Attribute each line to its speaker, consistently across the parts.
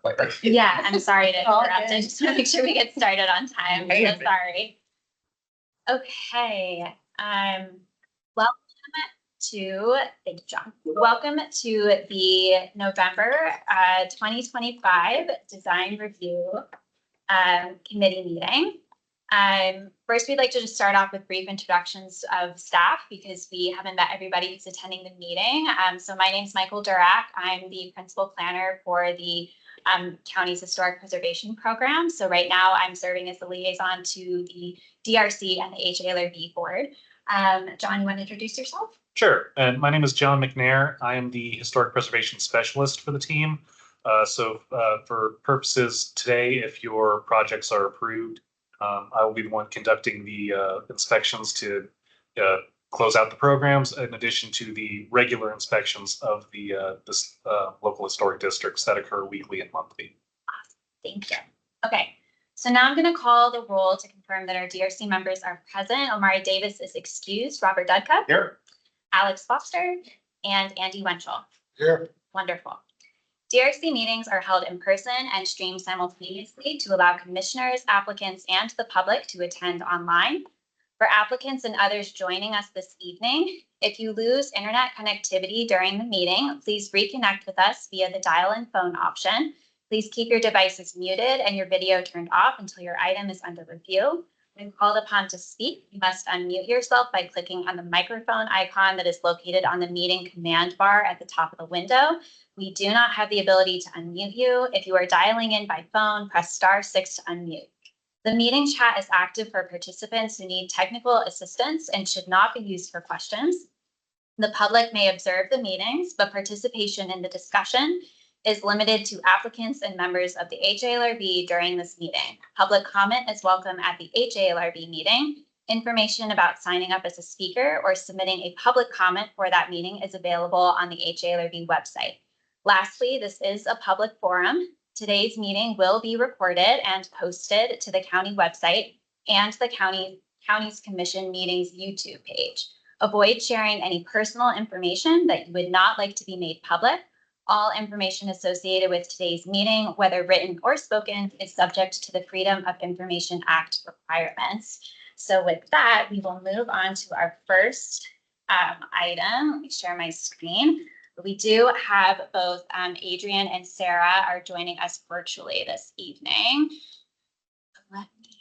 Speaker 1: later.
Speaker 2: Yeah, I'm sorry to
Speaker 3: All
Speaker 2: interrupt. I
Speaker 3: good.
Speaker 2: just want to make sure we get started on time.
Speaker 1: Hey.
Speaker 2: So sorry. Okay. Welcome to, thank you, John. Welcome to the November 2025 Design Review Committee meeting. First, we'd like to just start off with brief introductions of staff because we haven't met everybody who's attending the meeting. So my name is Michael Durak. I'm the principal planner for the county's historic preservation program. So right now I'm serving as the liaison to the DRC and the HALRB board. John, you want to introduce yourself?
Speaker 4: Sure. And my name is John McNair. I am the historic preservation specialist for the team. For purposes today, if your projects are approved, I will be the one conducting the inspections to close out the programs, in addition to the regular inspections of the local historic districts that occur weekly and monthly.
Speaker 2: Awesome. Thank you. Okay. So now I'm going to call the roll to confirm that our DRC members are present. Omari Davis is excused. Robert Dudka.
Speaker 1: Here.
Speaker 2: Alex Foster. And Andy Wenchel.
Speaker 1: Here.
Speaker 2: Wonderful. DRC meetings are held in person and streamed simultaneously to allow commissioners, applicants, and the public to attend online. For applicants and others joining us this evening, if you lose internet connectivity during the meeting, please reconnect with us via the dial-in phone option. Please keep your devices muted and your video turned off until your item is under review. When called upon to speak, you must unmute yourself by clicking on the microphone icon that is located on the meeting command bar at the top of the window. We do not have the ability to unmute you. If you are dialing in by phone, press *6 to unmute. The meeting chat is active for participants who need technical assistance and should not be used for questions. The public may observe the meetings, but participation in the discussion is limited to applicants and members of the HALRB during this meeting. Public comment is welcome at the HALRB meeting. Information about signing up as a speaker or submitting a public comment for that meeting is available on the HALRB website. Lastly, this is a public forum. Today's meeting will be recorded and posted to the county website and the county's commission meetings YouTube page. Avoid sharing any personal information that you would not like to be made public. All information associated with today's meeting, whether written or spoken, is subject to the Freedom of Information Act requirements. So with that, we will move on to our first item. Let me share my screen. We do have both Adrian and Sarah are joining us virtually this evening. Let me.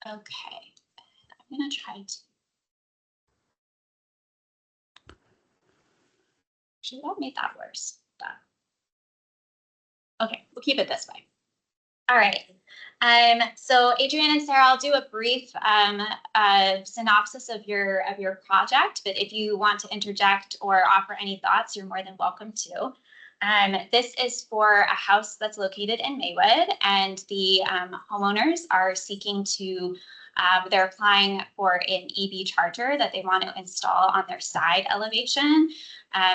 Speaker 2: Okay, I'm going to try to. Should that made that worse? Okay, we'll keep it this way. All right. So Adrian and Sarah, I'll do a brief synopsis of your project, but if you want to interject or offer any thoughts, you're more than welcome to. This is for a house that's located in Maywood, and the homeowners are seeking to, they're applying for an EV charger that they want to install on their side elevation.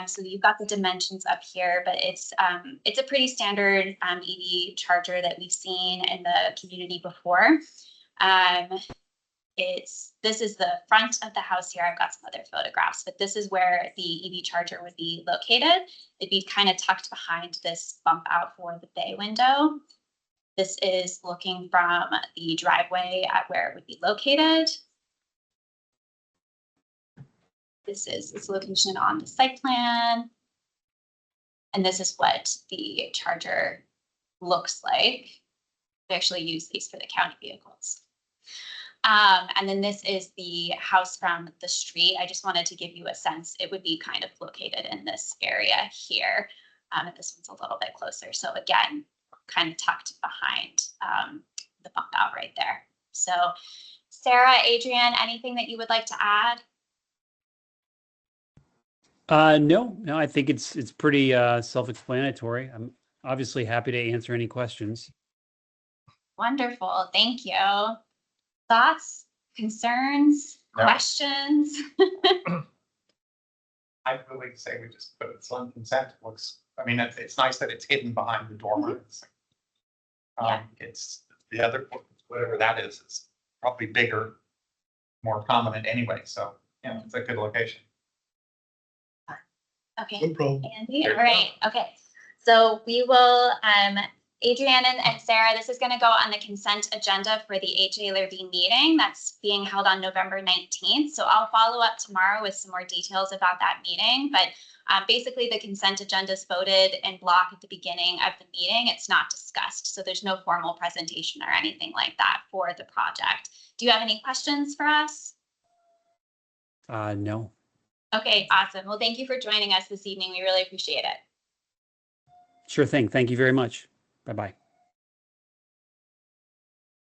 Speaker 2: So you've got the dimensions up here, but it's a pretty standard EV charger that we've seen in the community before. This is the front of the house here. I've got some other photographs, but this is where the EV charger would be located. It'd be kind of tucked behind this bump out for the bay window. This is looking from the driveway at where it would be located. This is its location on the site plan. And this is what the charger looks like. We actually use these for the county vehicles. And then this is the house from the street. I just wanted to give you a sense. It would be kind of located in this area here. And this one's a little bit closer. So again, kind of tucked behind the bump out right there. So Sarah, Adrian, anything that you would like to add?
Speaker 5: No, I think it's pretty self-explanatory. I'm obviously happy to answer any questions.
Speaker 2: Wonderful, thank you. Thoughts, concerns, questions?
Speaker 1: I really say we just put it on consent. It looks, I mean, it's nice that it's hidden behind the dormers.
Speaker 2: Yeah.
Speaker 1: It's the other, whatever that is probably bigger, more prominent anyway. So, yeah, it's a good location.
Speaker 2: Okay.
Speaker 3: No problem.
Speaker 2: Andy, all right, okay. So we will, Adrienne and Sarah, this is gonna go on the consent agenda for the HALRB meeting that's being held on November 19th. So I'll follow up tomorrow with some more details about that meeting, but basically the consent agenda is voted in block at the beginning of the meeting. It's not discussed, so there's no formal presentation or anything like that for the project. Do you have any questions for us?
Speaker 5: No.
Speaker 2: Okay, awesome. Well, thank you for joining us this evening. We really appreciate it.
Speaker 5: Sure thing. Thank you very much. Bye-bye.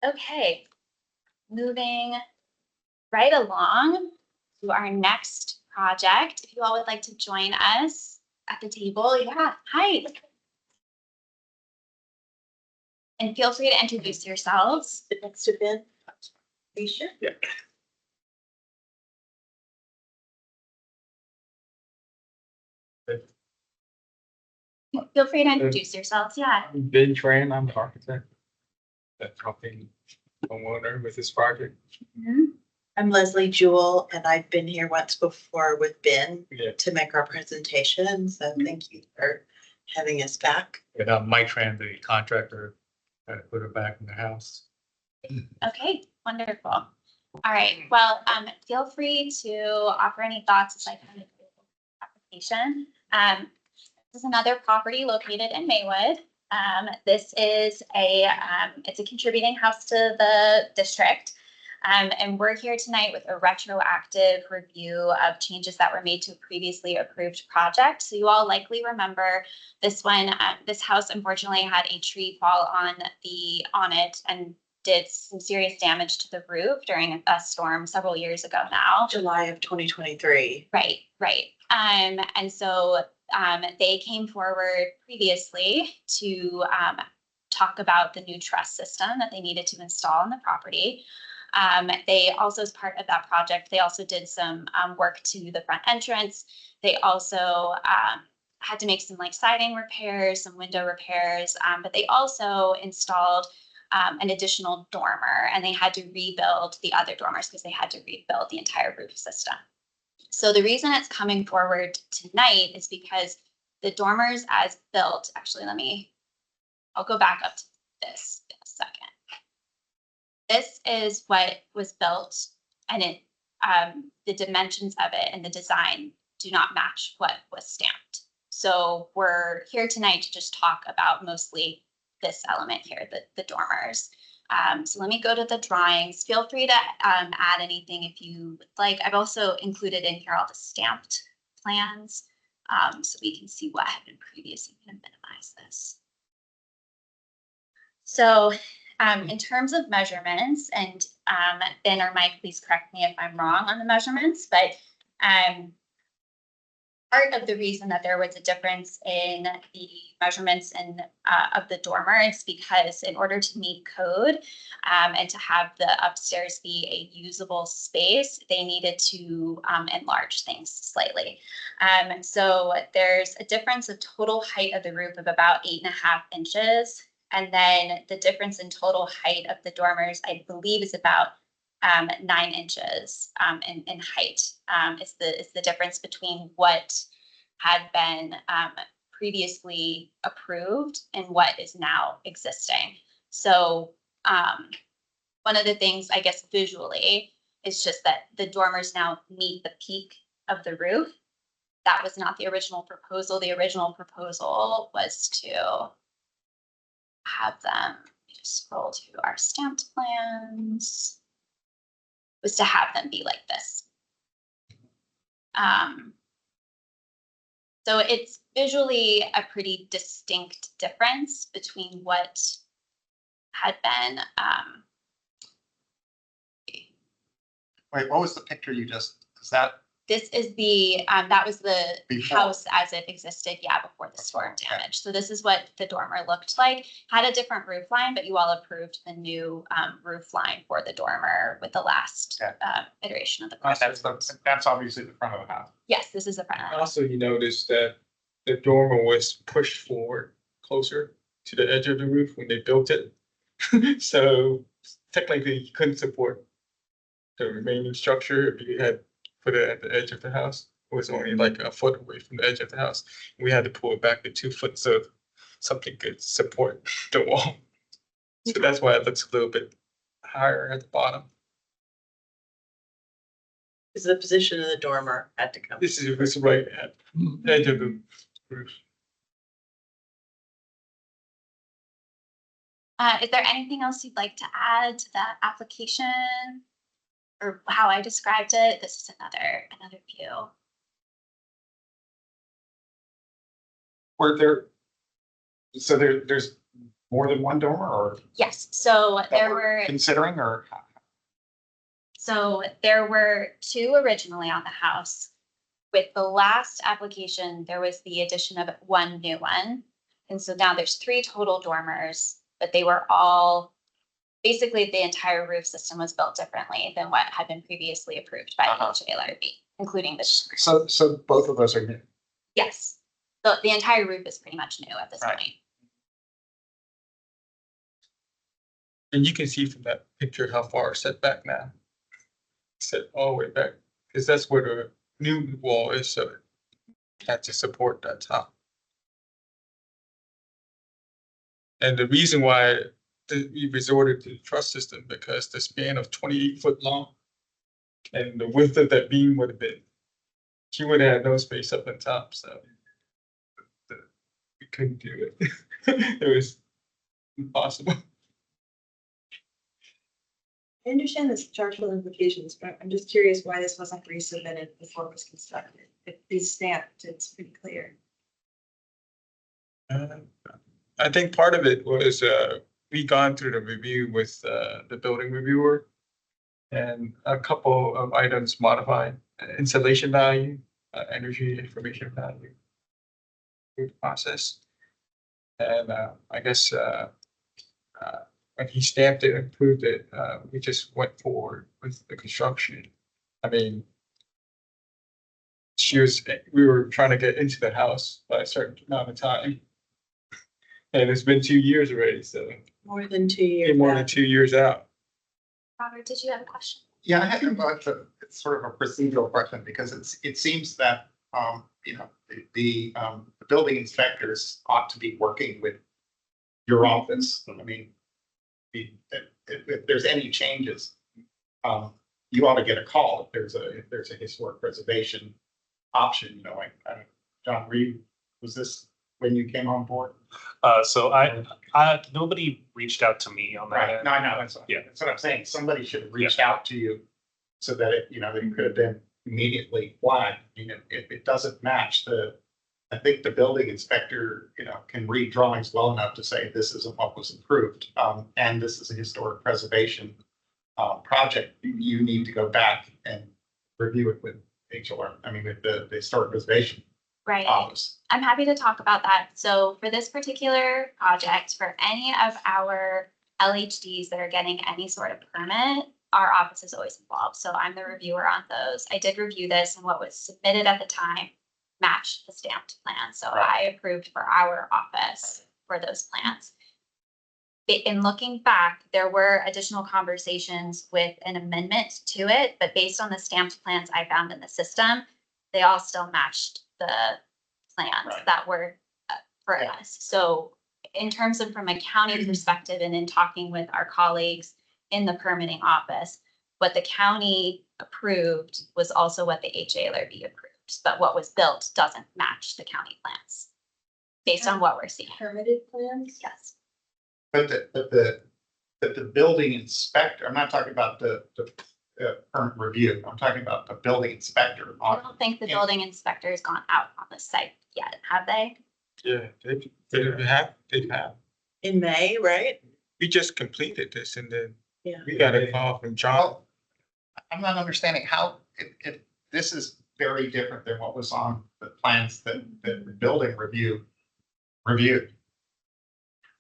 Speaker 2: Okay, moving right along to our next project. If you all would like to join us at the table, yeah, hi. And feel free to introduce yourselves.
Speaker 6: Next to Ben. Are you sure?
Speaker 3: Yeah.
Speaker 2: Feel free to introduce yourselves, yeah.
Speaker 3: I'm Ben Tran, I'm the architect that's helping homeowner with this project.
Speaker 6: I'm Leslie Jewell, and I've been here once before with Ben
Speaker 3: Yeah.
Speaker 6: to make our presentation. So thank you for having us back.
Speaker 3: And I'm Mike Tran, the contractor that put her back in the house.
Speaker 2: Okay, wonderful. All right, well, feel free to offer any thoughts as I kind of go through the application. This is another property located in Maywood. This is it's a contributing house to the district. And we're here tonight with a retroactive review of changes that were made to a previously approved project. So you all likely remember this one. This house unfortunately had a tree fall on it and did some serious damage to the roof during a storm several years ago now.
Speaker 6: July of 2023.
Speaker 2: Right. And so they came forward previously to talk about the new truss system that they needed to install on the property. They also, as part of that project, they also did some work to the front entrance. They also had to make some like siding repairs, some window repairs, but they also installed an additional dormer, and they had to rebuild the other dormers because they had to rebuild the entire roof system. So the reason it's coming forward tonight is because the dormers as built, actually, I'll go back up to this in a second. This is what was built, and the dimensions of it and the design do not match what was stamped. So we're here tonight to just talk about mostly this element here, the dormers. So let me go to the drawings. Feel free to add anything if you would like. I've also included in here all the stamped plans so we can see what had been previously. I'm going to minimize this. So in terms of measurements, and Ben or Mike, please correct me if I'm wrong on the measurements, but part of the reason that there was a difference in the measurements of the dormer is because in order to meet code and to have the upstairs be a usable space, they needed to enlarge things slightly. So there's a difference of total height of the roof of about 8.5 inches. And then the difference in total height of the dormers, I believe, is about 9 inches in height. Is the difference between what had been previously approved and what is now existing. So one of the things, I guess, visually is just that the dormers now meet the peak of the roof. That was not the original proposal. The original proposal was to have them, just scroll to our stamped plans, was to have them be like this. So it's visually a pretty distinct difference between what had been.
Speaker 1: Wait, what was the picture you just, is that?
Speaker 2: This is the, that was the
Speaker 1: Before.
Speaker 2: house as it existed, before the storm damage. So this is what the dormer looked like. Had a different roof line, but you all approved the new roof line for the dormer with the last iteration of the project.
Speaker 1: That's obviously the front of the house.
Speaker 2: Yes, this is the front of the house.
Speaker 3: Also, you notice that the dormer was pushed forward closer to the edge of the roof when they built it. So technically you couldn't support the remaining structure if you had put it at the edge of the house. was only like a foot away from the edge of the house. We had to pull it back to 2 foot so something could support the wall. So that's why it looks a little bit higher at the bottom.
Speaker 6: Is the position of the dormer had to come.
Speaker 3: This is right at the edge of the roof.
Speaker 2: Is there anything else you'd like to add to that application? Or how I described it? This is another view.
Speaker 1: Were there, so there's more than one dormer or
Speaker 2: Yes, so
Speaker 1: that
Speaker 2: there
Speaker 1: we're
Speaker 2: were,
Speaker 1: considering or?
Speaker 2: so there were 2 originally on the house. With the last application, there was the addition of 1 new one. And so now there's 3 total dormers, but they were all, basically the entire roof system was built differently than what had been previously approved by the HALRB, including the.
Speaker 1: So both of those are new.
Speaker 2: Yes, the entire roof is pretty much new at this
Speaker 1: Right.
Speaker 2: point.
Speaker 3: And you can see from that picture how far it's set back now. Set all the way back, because that's where the new wall is, so it had to support that top. And the reason why we resorted to the truss system, because the span of 28 foot long and the width of that beam would have been, she would have had no space up on top, so we couldn't do it. It was impossible.
Speaker 7: I understand the structural implications, but I'm just curious why this wasn't resubmitted before it was constructed. If these stamped, it's pretty clear.
Speaker 3: I think part of it was we gone through the review with the building reviewer, and a couple of items modified: insulation value, energy information value through the process. And I guess when he stamped it and approved it, we just went forward with the construction. I mean, we were trying to get into the house by a certain amount of time. And it's been 2 years already, so
Speaker 6: More than 2 years.
Speaker 3: more
Speaker 6: now.
Speaker 3: than 2 years out.
Speaker 2: Robert, did you have a question?
Speaker 1: Yeah, I had it's sort of a procedural question because it seems that, you know, the building inspectors ought to be working with your office. I mean, if there's any changes, you ought to get a call if there's a historic preservation option, you know, like, John Reed, was this when you came on board?
Speaker 4: So nobody reached out to me on that.
Speaker 1: Right,
Speaker 4: end.
Speaker 1: no, I know, that's what I'm saying, somebody should have reached out to you so that it, you know, that it could have been immediately flagged. I mean, if it doesn't match I think the building inspector, you know, can read drawings well enough to say this isn't what was approved, and this is a historic preservation project. You need to go back and review it with HLR, I mean, with the historic preservation
Speaker 2: Right.
Speaker 1: office.
Speaker 2: I'm happy to talk about that. So for this particular project, for any of our LHDs that are getting any sort of permit, our office is always involved. So I'm the reviewer on those. I did review this, and what was submitted at the time matched the stamped plan. So I approved for our office for those plans. In looking back, there were additional conversations with an amendment to it, but based on the stamped plans I found in the system, they all still matched the plans that were for us. So in terms of from a county perspective and in talking with our colleagues in the permitting office, what the county approved was also what the HALRB approved, but what was built doesn't match the county plans based on what we're seeing.
Speaker 7: Permitted plans?
Speaker 2: Yes.
Speaker 1: But the building inspector, I'm not talking about the permit review, I'm talking about the building inspector.
Speaker 2: I don't think the building inspector has gone out on the site yet, have they?
Speaker 3: Yeah, they have.
Speaker 6: In May, right?
Speaker 3: We just completed this and then
Speaker 6: Yeah.
Speaker 3: we got a call from John.
Speaker 1: Well, I'm not understanding how, if this is very different than what was on the plans that the building reviewed.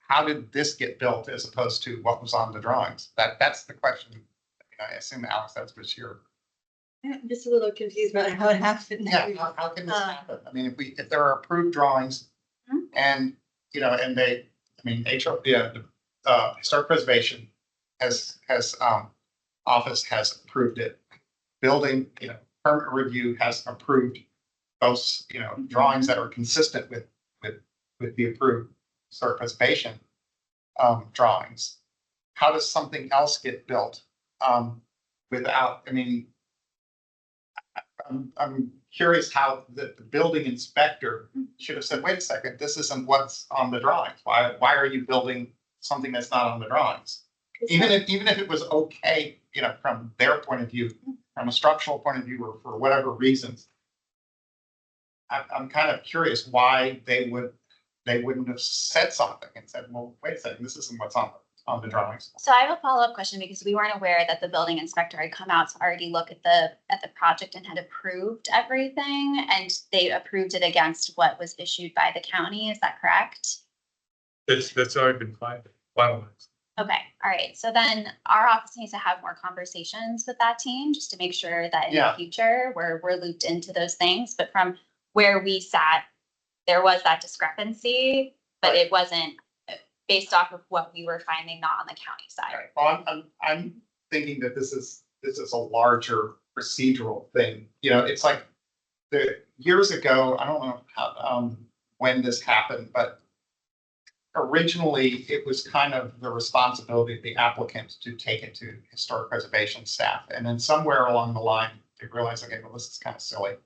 Speaker 1: How did this get built as opposed to what was on the drawings? That's the question. I assume, Alex, that's what you're.
Speaker 7: I'm just a little confused about how it happened.
Speaker 1: Yeah, how can this happen? I mean, if there are approved drawings and, you know, and they, I mean, the historic preservation office has approved it. Building, you know, permit review has approved those, drawings that are consistent with the approved historic preservation drawings, how does something else get built without, I'm curious how the building inspector should have said, wait a second, this isn't what's on the drawings. Why are you building something that's not on the drawings? Even if it was okay, from their point of view, from a structural point of view, or for whatever reasons. I'm kind of curious why they wouldn't have said something and said, well, wait a second, this isn't what's on the drawings.
Speaker 2: So I have a follow-up question because we weren't aware that the building inspector had come out to already look at the project and had approved everything, and they approved it against what was issued by the county. Is that correct?
Speaker 3: That's already been finalized.
Speaker 2: Okay, all right. So then our office needs to have more conversations with that team just to make sure that in the
Speaker 1: Yeah.
Speaker 2: future we're looped into those things. But from where we sat, there was that discrepancy, but it wasn't based off of what we were finding, not on the county side.
Speaker 1: Right. Well, I'm thinking that this is a larger procedural thing. It's like years ago, I don't know how, when this happened, but originally it was kind of the responsibility of the applicant to take it to historic preservation staff. And then somewhere along the line, they realized, okay, well, this is kind of silly.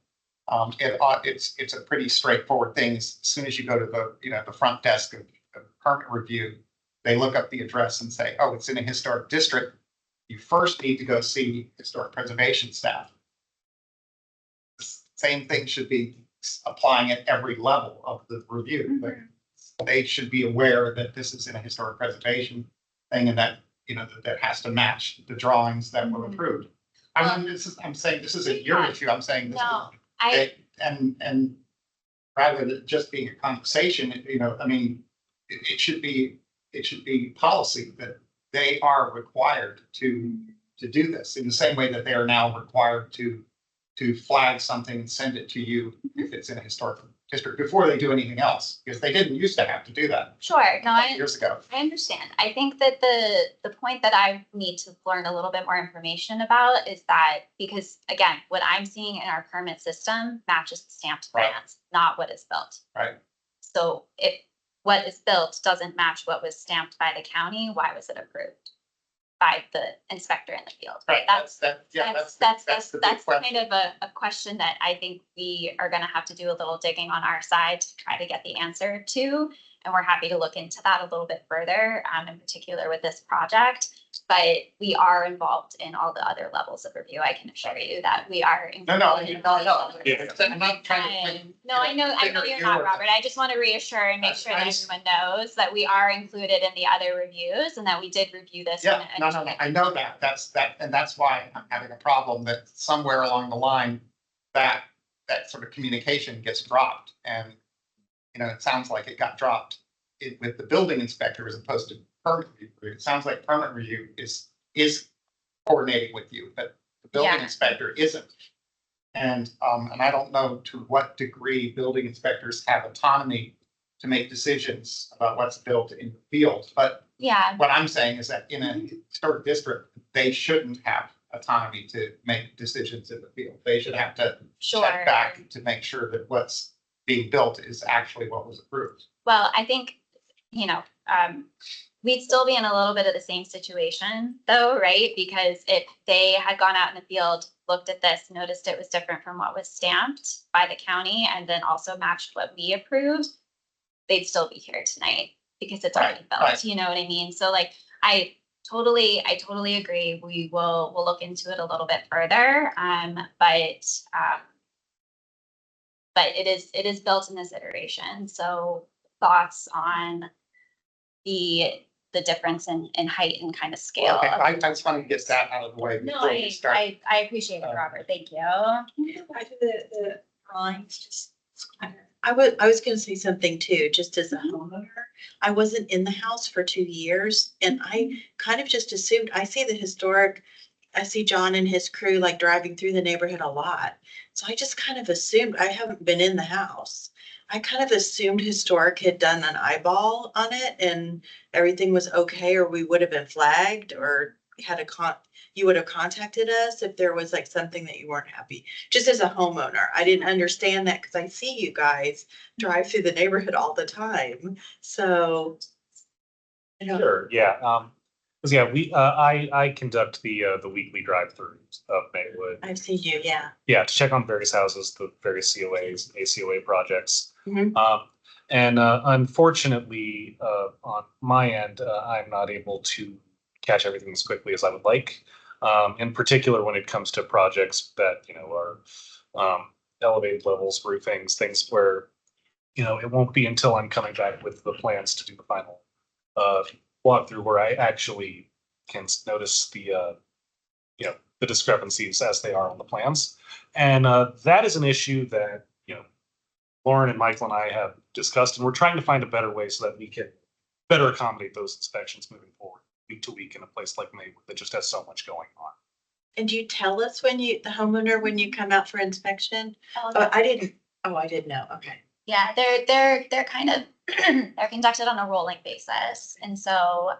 Speaker 1: It's a pretty straightforward thing. As soon as you go to the front desk of permit review, they look up the address and say, oh, it's in a historic district. You first need to go see historic preservation staff. The same thing should be applying at every level of the review. Like, they should be aware that this is in a historic preservation thing, and that that has to match the drawings that were approved. I'm saying this isn't your issue. I'm saying this
Speaker 2: No,
Speaker 1: is, and rather than just being a conversation, it should be policy that they are required to do this in the same way that they are now required to flag something and send it to you if it's in a historic district before they do anything else, because they didn't used to have to do that
Speaker 2: sure. No,
Speaker 1: years ago.
Speaker 2: I understand. I think that the point that I need to learn a little bit more information about is that, because again, what I'm seeing in our permit system matches the stamped
Speaker 1: Right.
Speaker 2: plans, not what is built.
Speaker 1: Right.
Speaker 2: So if what is built doesn't match what was stamped by the county, why was it approved by the inspector in the field?
Speaker 1: Right.
Speaker 2: That's
Speaker 1: the big question.
Speaker 2: kind of a question that I think we are gonna have to do a little digging on our side to try to get the answer to. And we're happy to look into that a little bit further, in particular with this project. But we are involved in all the other levels of review. I can assure you that we are.
Speaker 1: No. I'm not trying to.
Speaker 2: No, I know you're not, Robert. I just want to reassure and make sure that everyone knows that we are included in the other reviews and that we did review this.
Speaker 1: Yeah, no. I know that. That's why I'm having a problem that somewhere along the line that sort of communication gets dropped, and it sounds like it got dropped with the building inspector as opposed to permit review. It sounds like permit review is coordinating with you, but the building
Speaker 2: Yeah.
Speaker 1: inspector isn't. And I don't know to what degree building inspectors have autonomy to make decisions about what's built in the field. But
Speaker 2: Yeah,
Speaker 1: what I'm saying is that in a historic district, they shouldn't have autonomy to make decisions in the field. They should have to
Speaker 2: sure.
Speaker 1: check back to make sure that what's being built is actually what was approved.
Speaker 2: Well, I think, we'd still be in a little bit of the same situation though, right? Because if they had gone out in the field, looked at this, noticed it was different from what was stamped by the county, and then also matched what we approved, they'd still be here tonight because it's already built,
Speaker 1: right.
Speaker 2: you know what I mean? So like, I totally agree. We'll look into it a little bit further. But it is built in this iteration. So thoughts on the difference in height and kind of scale.
Speaker 1: Okay, I just wanted to get that out of the way
Speaker 2: No,
Speaker 1: before we start.
Speaker 2: I appreciate it, Robert. Thank you.
Speaker 7: Back to the drawings, just.
Speaker 6: I was gonna say something too, just as a homeowner. I wasn't in the house for 2 years, and I kind of just assumed, I see John and his crew like driving through the neighborhood a lot. So I just kind of assumed, I haven't been in the house. I kind of assumed historic had done an eyeball on it and everything was okay, or we would have been flagged or had you would have contacted us if there was like something that you weren't happy, just as a homeowner. I didn't understand that because I see you guys drive through the neighborhood all the time, so. I don't-
Speaker 4: Sure, yeah. 'Cause yeah, I conduct the weekly drive-throughs of Maywood.
Speaker 6: I've seen you, yeah.
Speaker 4: Yeah, to check on various houses, the various COAs, ACOA projects.
Speaker 6: Mhm.
Speaker 4: And unfortunately, on my end, I'm not able to catch everything as quickly as I would like. In particular, when it comes to projects that, are elevated levels, roofings, things where, it won't be until I'm coming back with the plans to do the final walkthrough where I actually can notice the discrepancies as they are on the plans. And that is an issue that, Lauren and Michael and I have discussed, and we're trying to find a better way so that we can better accommodate those inspections moving forward, week to week in a place like Maywood that just has so much going on.
Speaker 6: And do you tell us the homeowner, when you come out for inspection?
Speaker 2: Oh,
Speaker 6: I didn't know, okay.
Speaker 2: Yeah, they're kind of, they're conducted on a rolling basis. And so,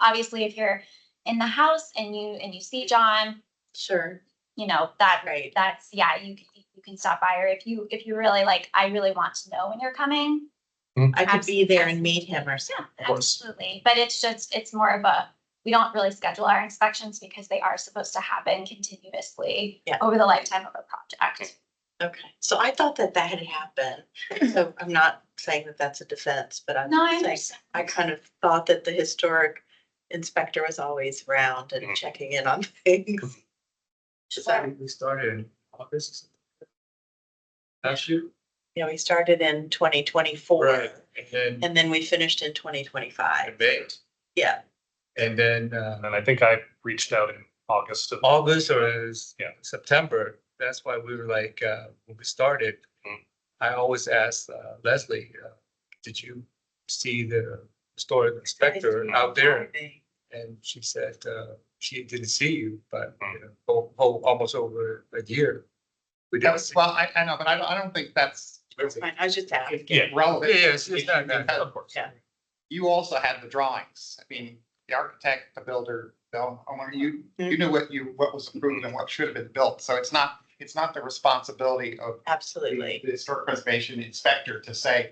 Speaker 2: obviously if you're in the house and you see John,
Speaker 6: Sure, right.
Speaker 2: that's, yeah, you can stop by, or if you really like, I really want to know when you're coming.
Speaker 6: I could be there and meet him or
Speaker 2: Yeah,
Speaker 6: something.
Speaker 2: absolutely. But it's more of we don't really schedule our inspections because they are supposed to happen continuously
Speaker 6: Yeah.
Speaker 2: over the lifetime of a project.
Speaker 6: Okay, so I thought that had happened. So I'm not saying that that's a defense, but I'm
Speaker 2: No, I
Speaker 6: saying,
Speaker 2: understand.
Speaker 6: I kind of thought that the historic inspector was always around and
Speaker 4: Mhm.
Speaker 6: checking in on things.
Speaker 3: We started in August. Last year.
Speaker 6: We started in 2024.
Speaker 3: And
Speaker 6: And then we finished in 2025.
Speaker 3: May.
Speaker 6: Yeah,
Speaker 3: And then,
Speaker 4: And I think I reached out in August of
Speaker 3: August or
Speaker 4: Yeah.
Speaker 3: September, that's why we were like, when we started, I always ask Leslie, did you see the historic inspector out there? And she said, she didn't see you, but almost over a year. We didn't see.
Speaker 1: Well, I know, but I don't think that's
Speaker 6: that's fine. I was just asking.
Speaker 4: Yeah.
Speaker 1: relevant.
Speaker 3: Yes, it's not,
Speaker 1: Because
Speaker 4: course.
Speaker 6: Yeah.
Speaker 1: You also had the drawings. I mean, the architect, the builder, the owner, you knew what was approved and what should have been built. So it's not the responsibility of
Speaker 6: Absolutely.
Speaker 1: the historic preservation inspector to say,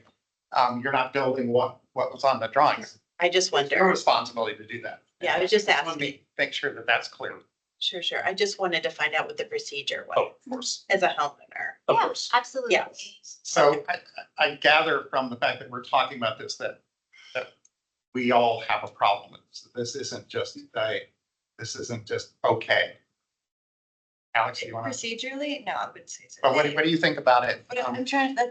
Speaker 1: you're not building what was on the drawings.
Speaker 6: I just
Speaker 1: It's your
Speaker 6: wonder.
Speaker 1: responsibility to do that.
Speaker 6: Yeah, I was just
Speaker 1: wanted to
Speaker 6: asking.
Speaker 1: Make sure that that's clear.
Speaker 6: Sure. I just wanted to find out what the procedure
Speaker 4: Oh,
Speaker 6: was
Speaker 4: of course,
Speaker 6: as a homeowner.
Speaker 4: of
Speaker 2: Yeah,
Speaker 4: course.
Speaker 2: absolutely.
Speaker 6: Yeah.
Speaker 1: So I gather from the fact that we're talking about this, that we all have a problem with this. This isn't just okay. Alex, do you want to,
Speaker 7: Procedurally, no, I wouldn't say so.
Speaker 1: but what do you think about it?
Speaker 7: But that's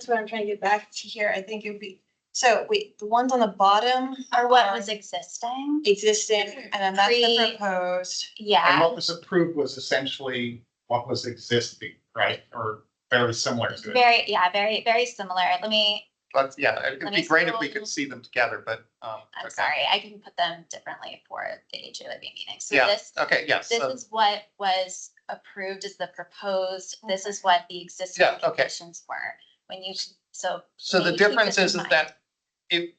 Speaker 7: what I'm trying to get back to here. I think it would be, so wait, the ones on the bottom
Speaker 2: Or what was existing.
Speaker 7: existing, and then that's the
Speaker 2: Pre-
Speaker 7: proposed.
Speaker 1: And
Speaker 2: Yeah,
Speaker 1: what was approved was essentially what was existing, right? Or very similar to it.
Speaker 2: very, very similar.
Speaker 1: But yeah, it'd
Speaker 2: Let
Speaker 1: be
Speaker 2: me
Speaker 1: great if we
Speaker 2: scroll.
Speaker 1: could see them together, but.
Speaker 2: I'm
Speaker 1: okay.
Speaker 2: sorry, I can put them differently for the HOAB meeting. So
Speaker 1: Yeah,
Speaker 2: this
Speaker 1: okay, yes.
Speaker 2: This
Speaker 1: so-
Speaker 2: is what was approved as the proposed. This is what the existing
Speaker 1: Yeah, okay.
Speaker 2: conditions were. So
Speaker 1: So the
Speaker 2: maybe keep
Speaker 1: difference
Speaker 2: this
Speaker 1: is
Speaker 2: in mind.
Speaker 1: that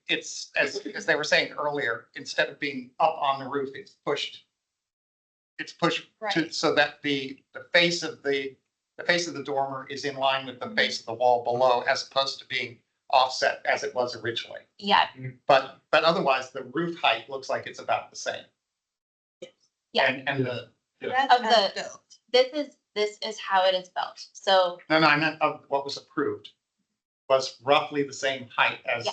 Speaker 1: it's, as they were saying earlier, instead of being up on the roof, it's pushed. It's pushed to,
Speaker 2: Right.
Speaker 1: so that the face of the dormer is in line with the face of the wall below, as opposed to being offset as it was originally.
Speaker 2: Yeah,
Speaker 1: But otherwise, the roof height looks like it's about the same.
Speaker 2: Yeah.
Speaker 1: And the,
Speaker 7: That's
Speaker 2: Of the-
Speaker 7: as built.
Speaker 2: this is how it is built. So
Speaker 1: no, I meant of what was approved was roughly the same height as,
Speaker 2: Yeah.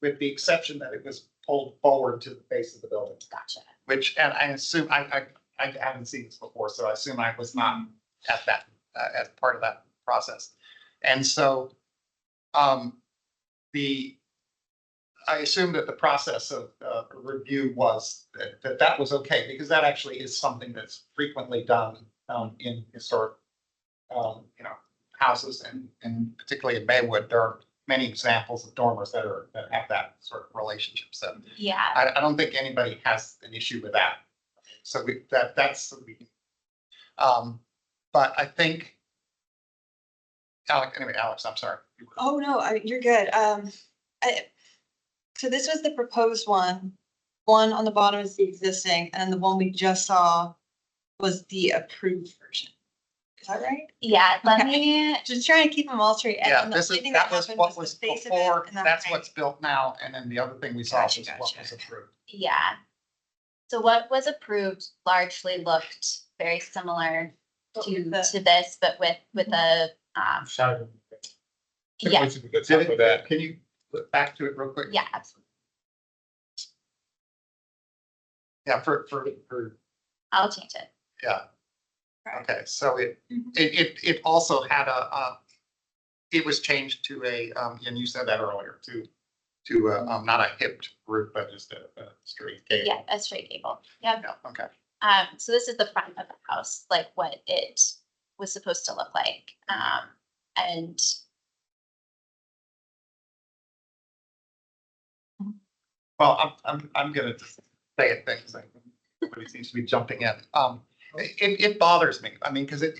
Speaker 1: with the exception that it was pulled forward to the base of the building.
Speaker 2: gotcha.
Speaker 1: Which, and I assume, I haven't seen this before, so I assume I was not at that, as part of that process. And so, I assume that the process of review was that was okay, because that actually is something that's frequently done in historic, houses, and particularly in Maywood, there are many examples of dormers that have that sort of relationship. So
Speaker 2: Yeah,
Speaker 1: I don't think anybody has an issue with that. So that's, but I think, Alex, I'm sorry.
Speaker 7: Oh, no, you're good. So this was the proposed one. One on the bottom is the existing, and the one we just saw was the approved version. Is that right?
Speaker 2: Yeah, let
Speaker 7: Okay.
Speaker 2: me,
Speaker 7: Just trying to keep them all straight. And
Speaker 1: Yeah,
Speaker 7: then the
Speaker 1: this
Speaker 7: only
Speaker 1: is,
Speaker 7: thing
Speaker 1: that was
Speaker 7: happened
Speaker 1: what was
Speaker 7: the face of it
Speaker 1: before,
Speaker 7: and the
Speaker 1: that's
Speaker 7: height.
Speaker 1: what's built now, and then the other thing we saw was
Speaker 7: Gotcha,
Speaker 1: what
Speaker 7: gotcha.
Speaker 1: was approved.
Speaker 2: yeah. So what was approved largely looked very similar to this, but with a,
Speaker 3: Sorry.
Speaker 2: yeah,
Speaker 3: The top of that.
Speaker 1: Can you look back to it real quick?
Speaker 2: yeah, absolutely.
Speaker 1: Yeah, for,
Speaker 2: I'll change it.
Speaker 1: yeah.
Speaker 7: Right.
Speaker 1: Okay, so
Speaker 7: Mhm.
Speaker 1: it also had it was changed to a, and you said that earlier, to not a hipped roof, but just a straight gable.
Speaker 2: Yeah, a straight gable. Yep.
Speaker 1: Yeah, okay.
Speaker 2: So this is the front of the house, like what it was supposed to look like. And
Speaker 1: Well, I'm gonna just say it things like nobody seems to be jumping in. It bothers me. I mean, because if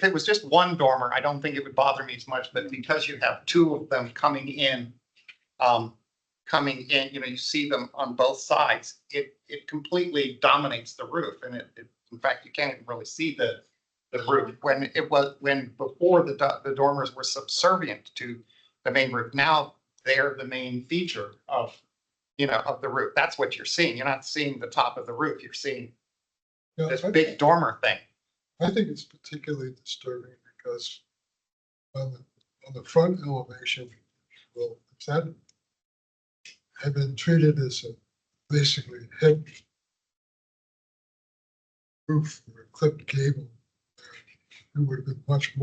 Speaker 1: it was just one dormer, I don't think it would bother me as much, but because you have two of them coming in, you know, you see them on both sides, it completely dominates the roof. And in fact, you can't even really see the roof when before the dormers were subservient to the main roof. Now they're the main feature of, you know, of the roof. That's what you're seeing. You're not seeing the top of the roof. You're seeing
Speaker 8: Yeah,
Speaker 1: this big dormer thing.
Speaker 8: I think it's particularly disturbing because on the front elevation, well, if that had been treated as a basically hip roof or a clipped gable, it would have been much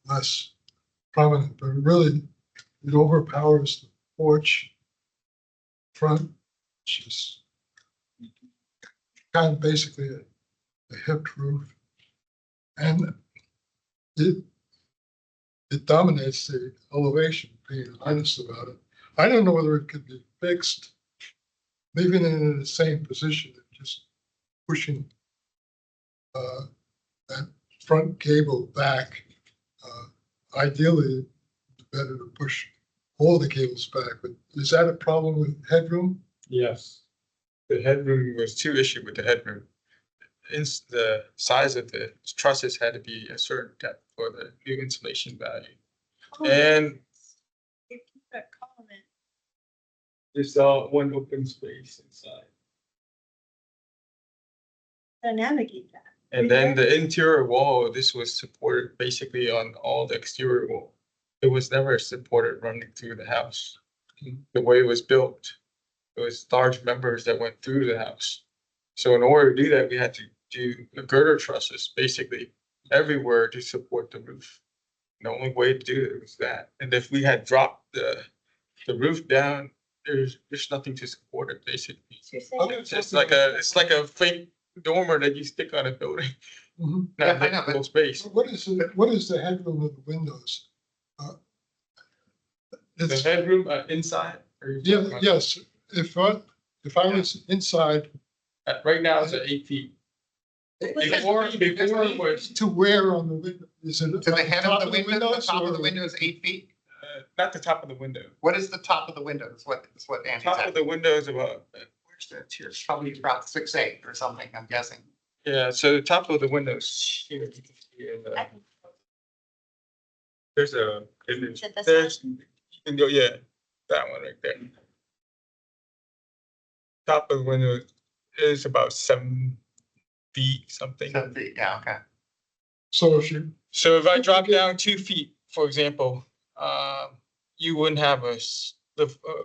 Speaker 8: less prominent, but really it overpowers the porch front, which is kind of basically a hipped roof. And it dominates the elevation, being honest about it. I don't know whether it could be fixed, leaving it in the same position, and just pushing that front gable back. Ideally, it's better to push all the cables back, but is that a problem with headroom?
Speaker 3: Yes. The headroom was two issues with the headroom. The size of the trusses had to be a certain depth for the new insulation value. And
Speaker 7: You keep that comment.
Speaker 3: there's one open space inside.
Speaker 7: To navigate that.
Speaker 3: And then the interior wall, this was supported basically on all the exterior wall. It was never supported running through the house. The way it was built, it was large members that went through the house. So in order to do that, we had to do the girder trusses basically everywhere to support the roof. The only way to do it was that. And if we had dropped the roof down, there's nothing to support it basically.
Speaker 7: So you're saying
Speaker 8: Okay.
Speaker 3: It's like a fake dormer that you stick on a building.
Speaker 8: Mhm.
Speaker 1: Yeah,
Speaker 3: Not
Speaker 1: I know,
Speaker 3: livable space.
Speaker 8: What is the headroom of the windows?
Speaker 3: The
Speaker 8: It's,
Speaker 3: headroom inside. Or you
Speaker 8: yeah,
Speaker 3: talking about-
Speaker 8: yes, if I was inside,
Speaker 3: Right now it's at 8 feet. Before it was
Speaker 8: to where on the window? Is it?
Speaker 1: To the
Speaker 8: on
Speaker 1: head
Speaker 8: top
Speaker 1: of the window, the top of the
Speaker 8: or-
Speaker 1: window is 8 feet.
Speaker 3: not the top of the window.
Speaker 1: What is the top of the window? Is what Andy's
Speaker 3: Top of
Speaker 1: at.
Speaker 3: the window is about, where's that here?
Speaker 1: Probably about 6'8" or something, I'm guessing.
Speaker 3: Yeah, so the top of the window is here. You can see in the- There's a image.
Speaker 2: Is it this
Speaker 3: There's, you can go, yeah, that one right there. Top of the window is about 7 feet something.
Speaker 1: 7 feet, yeah, okay.
Speaker 8: So if you,
Speaker 3: So if I drop down 2 feet, for example, you wouldn't have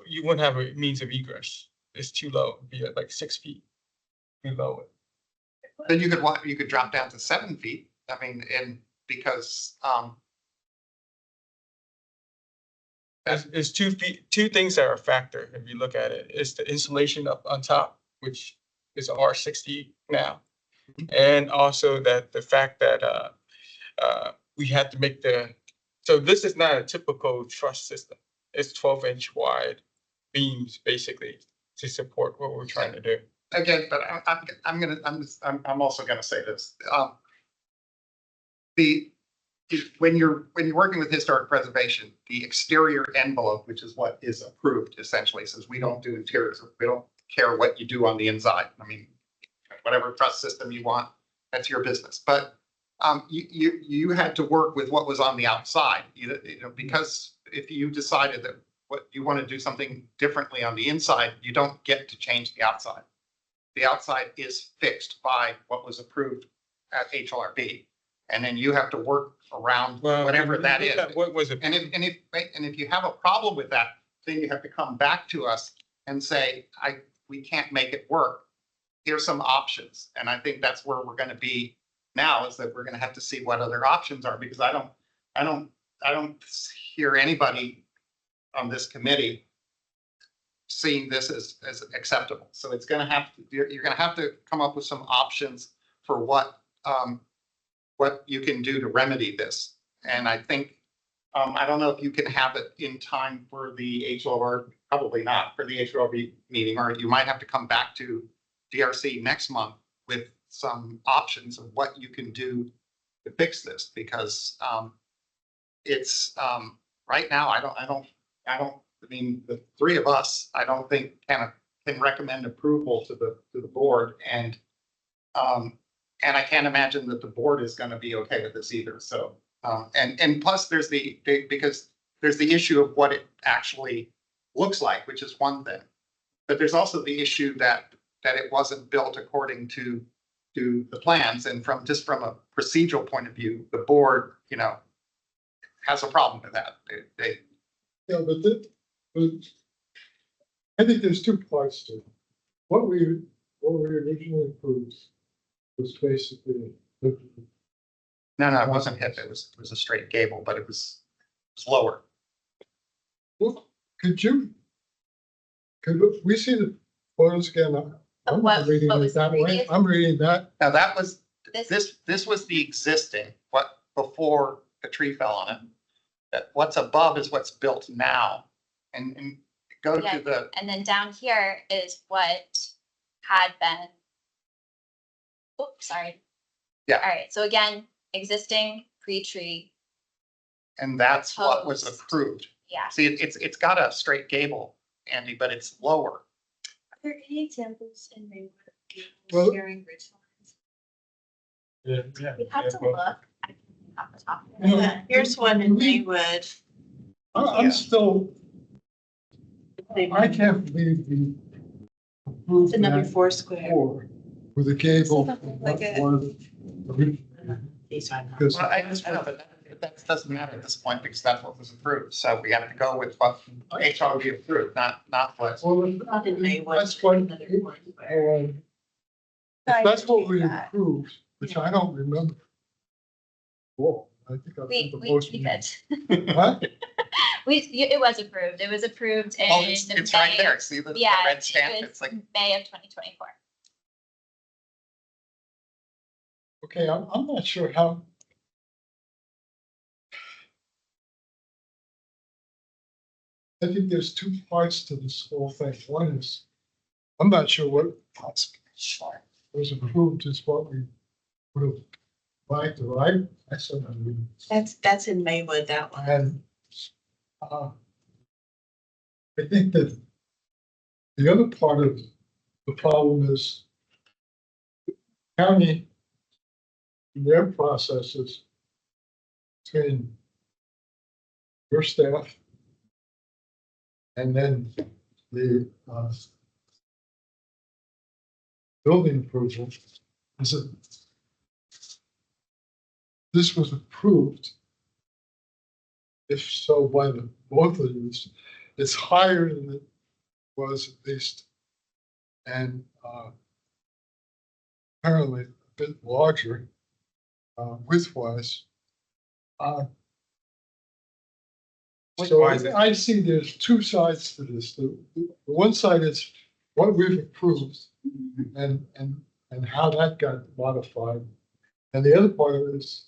Speaker 3: you wouldn't have a means of egress. It's too low. It'd be at like 6 feet below it.
Speaker 1: Then you could drop down to 7 feet. I mean, and because,
Speaker 3: It's 2 feet, two things that are a factor if you look at it. It's the insulation up on top, which is R60 now. And also that the fact that we had to make so this is not a typical truss system. It's 12-inch wide beams basically to support what we're trying to do.
Speaker 1: again, but I'm also gonna say this. When you're working with historic preservation, the exterior envelope, which is what is approved essentially, says we don't do interiors. We don't care what you do on the inside. I mean, whatever truss system you want, that's your business. But you had to work with what was on the outside, you know, because if you decided that what you want to do something differently on the inside, you don't get to change the outside. The outside is fixed by what was approved at HLRB. And then you have to work around
Speaker 3: Well,
Speaker 1: whatever
Speaker 3: when you
Speaker 1: that
Speaker 3: look
Speaker 1: is.
Speaker 3: at What was it?
Speaker 1: And if you have a problem with that, then you have to come back to us and say, we can't make it work. Here's some options. And I think that's where we're gonna be now, is that we're gonna have to see what other options are, because I don't hear anybody on this committee seeing this as acceptable. So it's gonna have to, you're gonna have to come up with some options for what you can do to remedy this. And I think, I don't know if you can have it in time for the HLR, probably not for the HLRB meeting, or you might have to come back to DRC next month with some options of what you can do to fix this, because it's right now, I mean, the three of us, I don't think can recommend approval to the board, and I can't imagine that the board is going to be okay with this either. So, and plus there's because there's the issue of what it actually looks like, which is one thing, but there's also the issue that it wasn't built according to the plans, and from a procedural point of view, the board, you know, has a problem with that.
Speaker 8: Yeah, but I think there's two parts to it. What we originally approved was basically.
Speaker 1: No, it wasn't hip. It was a straight gable, but it was lower.
Speaker 8: Well, could we see the photos again? I'm
Speaker 2: What
Speaker 8: not reading it
Speaker 2: was
Speaker 8: that way.
Speaker 2: previous?
Speaker 8: I'm reading that.
Speaker 1: Now that was,
Speaker 2: This,
Speaker 1: this was the existing, what, before the tree fell on it. That what's above is what's built now. And go
Speaker 2: Yeah.
Speaker 1: to the,
Speaker 2: and then down here is what had been. Oops, sorry.
Speaker 1: Yeah.
Speaker 2: All right, so again, existing pre-tree,
Speaker 1: and that's what was
Speaker 2: Proposed.
Speaker 1: approved.
Speaker 2: yeah.
Speaker 1: See, it's got a straight gable, Andy, but it's lower.
Speaker 7: Are there any examples in Maywood
Speaker 8: Well-
Speaker 7: sharing ridge lines?
Speaker 3: Yeah.
Speaker 2: We have to look off the top. of
Speaker 8: Yeah.
Speaker 2: it.
Speaker 6: Yeah, here's one in Maywood.
Speaker 8: I'm still, I can't believe we approved
Speaker 6: It's another
Speaker 8: that
Speaker 6: four square.
Speaker 8: before with a gable.
Speaker 7: Like a-
Speaker 6: These are not.
Speaker 8: Because
Speaker 1: Well, I know, but that doesn't matter at this point, because that's what was approved. So we have to go with what HRB approved, not what.
Speaker 8: well,
Speaker 6: Not in Maywood.
Speaker 8: that's what,
Speaker 6: Another four square.
Speaker 8: if that's what we approved, which I don't remember. Whoa, I think I
Speaker 2: We
Speaker 8: was the
Speaker 2: did.
Speaker 8: motion. Huh?
Speaker 2: It was approved. It was approved in.
Speaker 1: Oh, it's right
Speaker 2: May-
Speaker 1: there. See the
Speaker 2: Yeah,
Speaker 1: red stamp?
Speaker 2: it was
Speaker 1: It's like,
Speaker 2: May of 2024.
Speaker 8: Okay, I'm not sure how. I think there's two parts to this whole thing. One is, I'm not sure what was approved is what we would have liked, or I certainly.
Speaker 6: That's in Maywood, that one.
Speaker 8: And I think that the other part of the problem is county, their processes between your staff and then the building approval is that this was approved, if so by the both of you, it's higher than it was at least, and apparently a bit larger width-wise. So
Speaker 3: Width-wise,
Speaker 8: I see there's two sides to this. The one side is what we've approved and how that got modified. And the other part of it is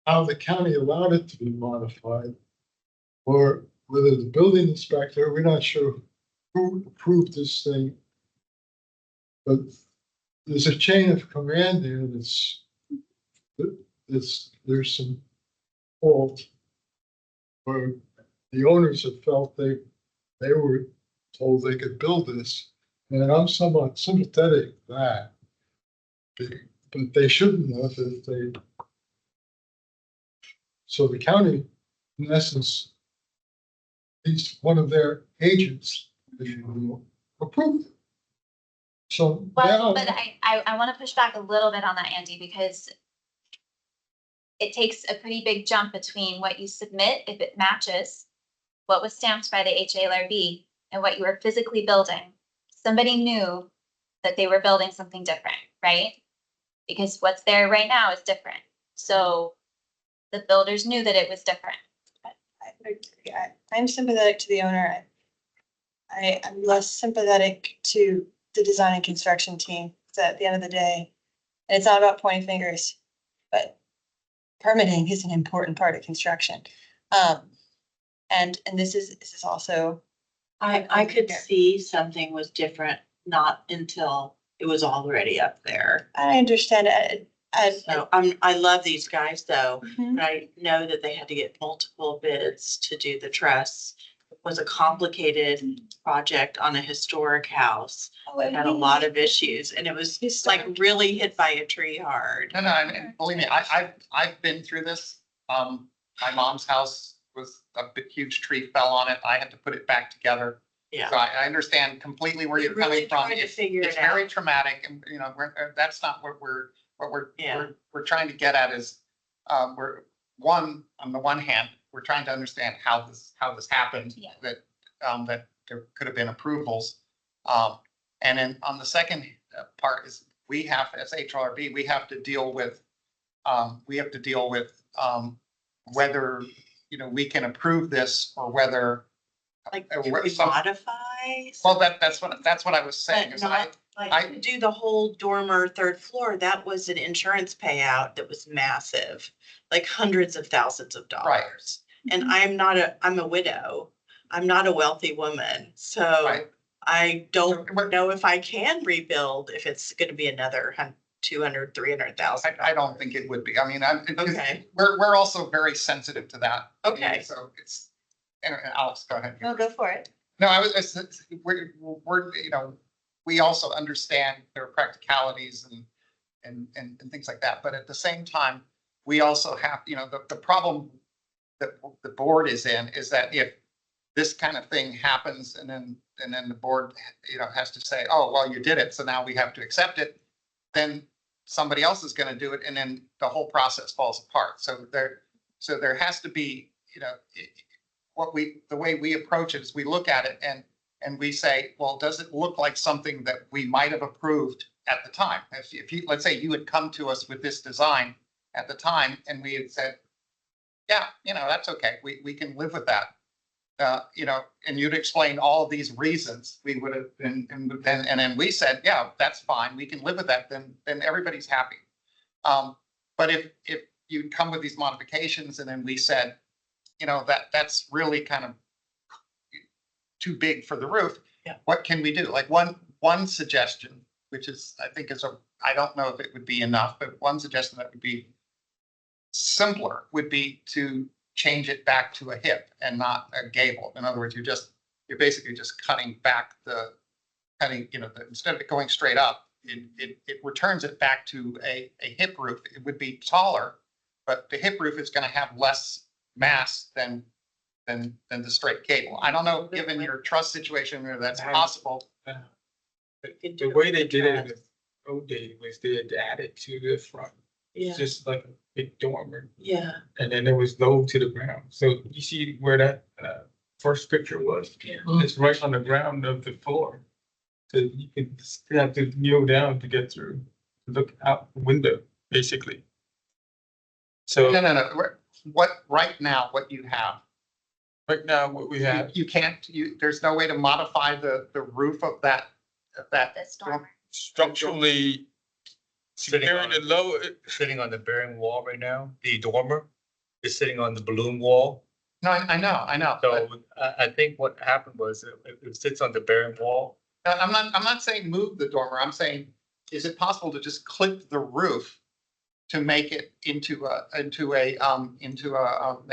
Speaker 8: how the county allowed it to be modified, or whether the building inspector, we're not sure who approved this thing. But there's a chain of command there there's some fault where the owners have felt they were told they could build this. And I'm somewhat sympathetic to that. but they shouldn't have if they. So the county, in essence, at least one of their agents, approved it. So
Speaker 2: Well,
Speaker 8: now,
Speaker 2: but I want to push back a little bit on that, Andy, because it takes a pretty big jump between what you submit, if it matches what was stamped by the HALRB and what you were physically building. Somebody knew that they were building something different, right? Because what's there right now is different. So the builders knew that it was different.
Speaker 7: I'm sympathetic to the owner. I'm less sympathetic to the design and construction team. So at the end of the day, and it's not about pointing fingers, but permitting is an important part of construction. And this is also.
Speaker 6: I could see something was different, not until it was already up there.
Speaker 7: I understand it.
Speaker 6: So I love these guys though,
Speaker 7: Mhm.
Speaker 6: but I know that they had to get multiple bids to do the truss. It was a complicated project on a historic house. It had a lot of issues and it was like really hit by a tree hard.
Speaker 1: No, and believe me, I've been through this. My mom's house was a big, huge tree fell on it. I had to put it back together.
Speaker 6: Yeah.
Speaker 1: So I understand completely where
Speaker 6: We
Speaker 1: you're
Speaker 6: really
Speaker 1: coming from.
Speaker 6: tried to figure
Speaker 1: It's
Speaker 6: it
Speaker 1: very
Speaker 6: out.
Speaker 1: traumatic and, you know, that's not what we're
Speaker 6: Yeah.
Speaker 1: trying to get at is, on the one hand, we're trying to understand how this happened.
Speaker 2: Yeah.
Speaker 1: That there could have been approvals. And then on the second part is we have, as HRB, we have to deal with whether, you know, we can approve this or whether.
Speaker 6: Like,
Speaker 1: uh,
Speaker 6: can
Speaker 1: where
Speaker 6: we
Speaker 1: some-
Speaker 6: modify?
Speaker 1: Well, that's what I was saying.
Speaker 6: But
Speaker 1: Is
Speaker 6: not like to do the whole dormer third floor. That was an insurance payout that was massive, like hundreds of thousands of dollars. And I'm a widow. I'm not a wealthy woman, so
Speaker 1: Right.
Speaker 6: I don't know if I can rebuild if it's gonna be another 200, 300,000.
Speaker 1: I don't think it would be. I mean,
Speaker 6: Okay.
Speaker 1: we're also very sensitive to that.
Speaker 6: Okay.
Speaker 1: So it's, anyway, Alex, go ahead.
Speaker 7: No, go for it.
Speaker 1: No, we're, you know, we also understand their practicalities and things like that. But at the same time, we also have, you know, the problem that the board is in is that if this kind of thing happens and then the board, you know, has to say, oh, well, you did it, so now we have to accept it, then somebody else is going to do it, and then the whole process falls apart. So there has to be, you know, the way we approach it is we look at it and we say, well, does it look like something that we might have approved at the time? If you, let's say you had come to us with this design at the time and we had said, yeah, you know, that's okay, we can live with that. You know, and you'd explain all of these reasons, we would have been, and then we said, yeah, that's fine, we can live with that, then everybody's happy. But if you'd come with these modifications and then we said, you know, that's really kind of too big for the roof.
Speaker 6: Yeah.
Speaker 1: What can we do? Like one suggestion, which is, I think I don't know if it would be enough, but one suggestion that would be simpler would be to change it back to a hip and not a gable. In other words, you're basically just cutting back you know, instead of it going straight up, it returns it back to a hip roof. It would be taller, but the hip roof is going to have less mass than the straight gable. I don't know, given your truss situation, whether that's possible.
Speaker 3: The way they did it in the old days was they had added to the front,
Speaker 6: Yeah,
Speaker 3: just like a big dormer.
Speaker 6: yeah.
Speaker 3: And then there was low to the ground. So you see where that first picture was?
Speaker 6: Yeah.
Speaker 3: It's right on the ground of the floor. So you can still have to kneel down to get through, to look out the window, basically. So
Speaker 1: No. Right now, what you have,
Speaker 3: right now, what we have,
Speaker 1: you can't, there's no way to modify the roof of that.
Speaker 2: This dormer.
Speaker 3: structurally
Speaker 9: Sitting
Speaker 3: securing
Speaker 9: on
Speaker 3: the
Speaker 9: it.
Speaker 3: low,
Speaker 9: Sitting on the bearing wall right now, the dormer is sitting on the balloon wall.
Speaker 1: No, I know.
Speaker 9: So
Speaker 1: But
Speaker 9: I think what happened was it sits on the bearing wall.
Speaker 1: I'm not saying move the dormer. I'm saying, is it possible to just clip the roof to make it into a
Speaker 9: You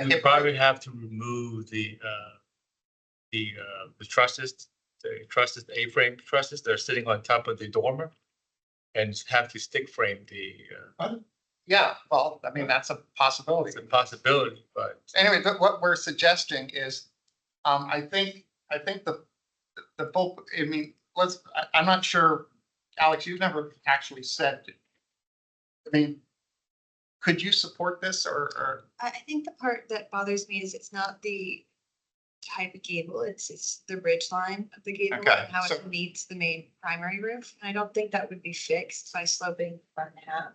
Speaker 1: hip
Speaker 9: probably
Speaker 1: roof?
Speaker 9: have to remove the trusses, the A-frame trusses. They're sitting on top of the dormer. and have to stick frame
Speaker 1: Yeah, well, I mean, that's a possibility.
Speaker 9: it's a possibility, but
Speaker 1: Anyway, but what we're suggesting is, I think the bulk, I mean, I'm not sure, Alex, you've never actually said, I mean, could you support this or,
Speaker 7: I think the part that bothers me is it's not the type of gable, it's the ridge line of the gable
Speaker 1: Okay,
Speaker 7: and how
Speaker 1: so-
Speaker 7: it meets the main primary roof. And I don't think that would be fixed by sloping front and half.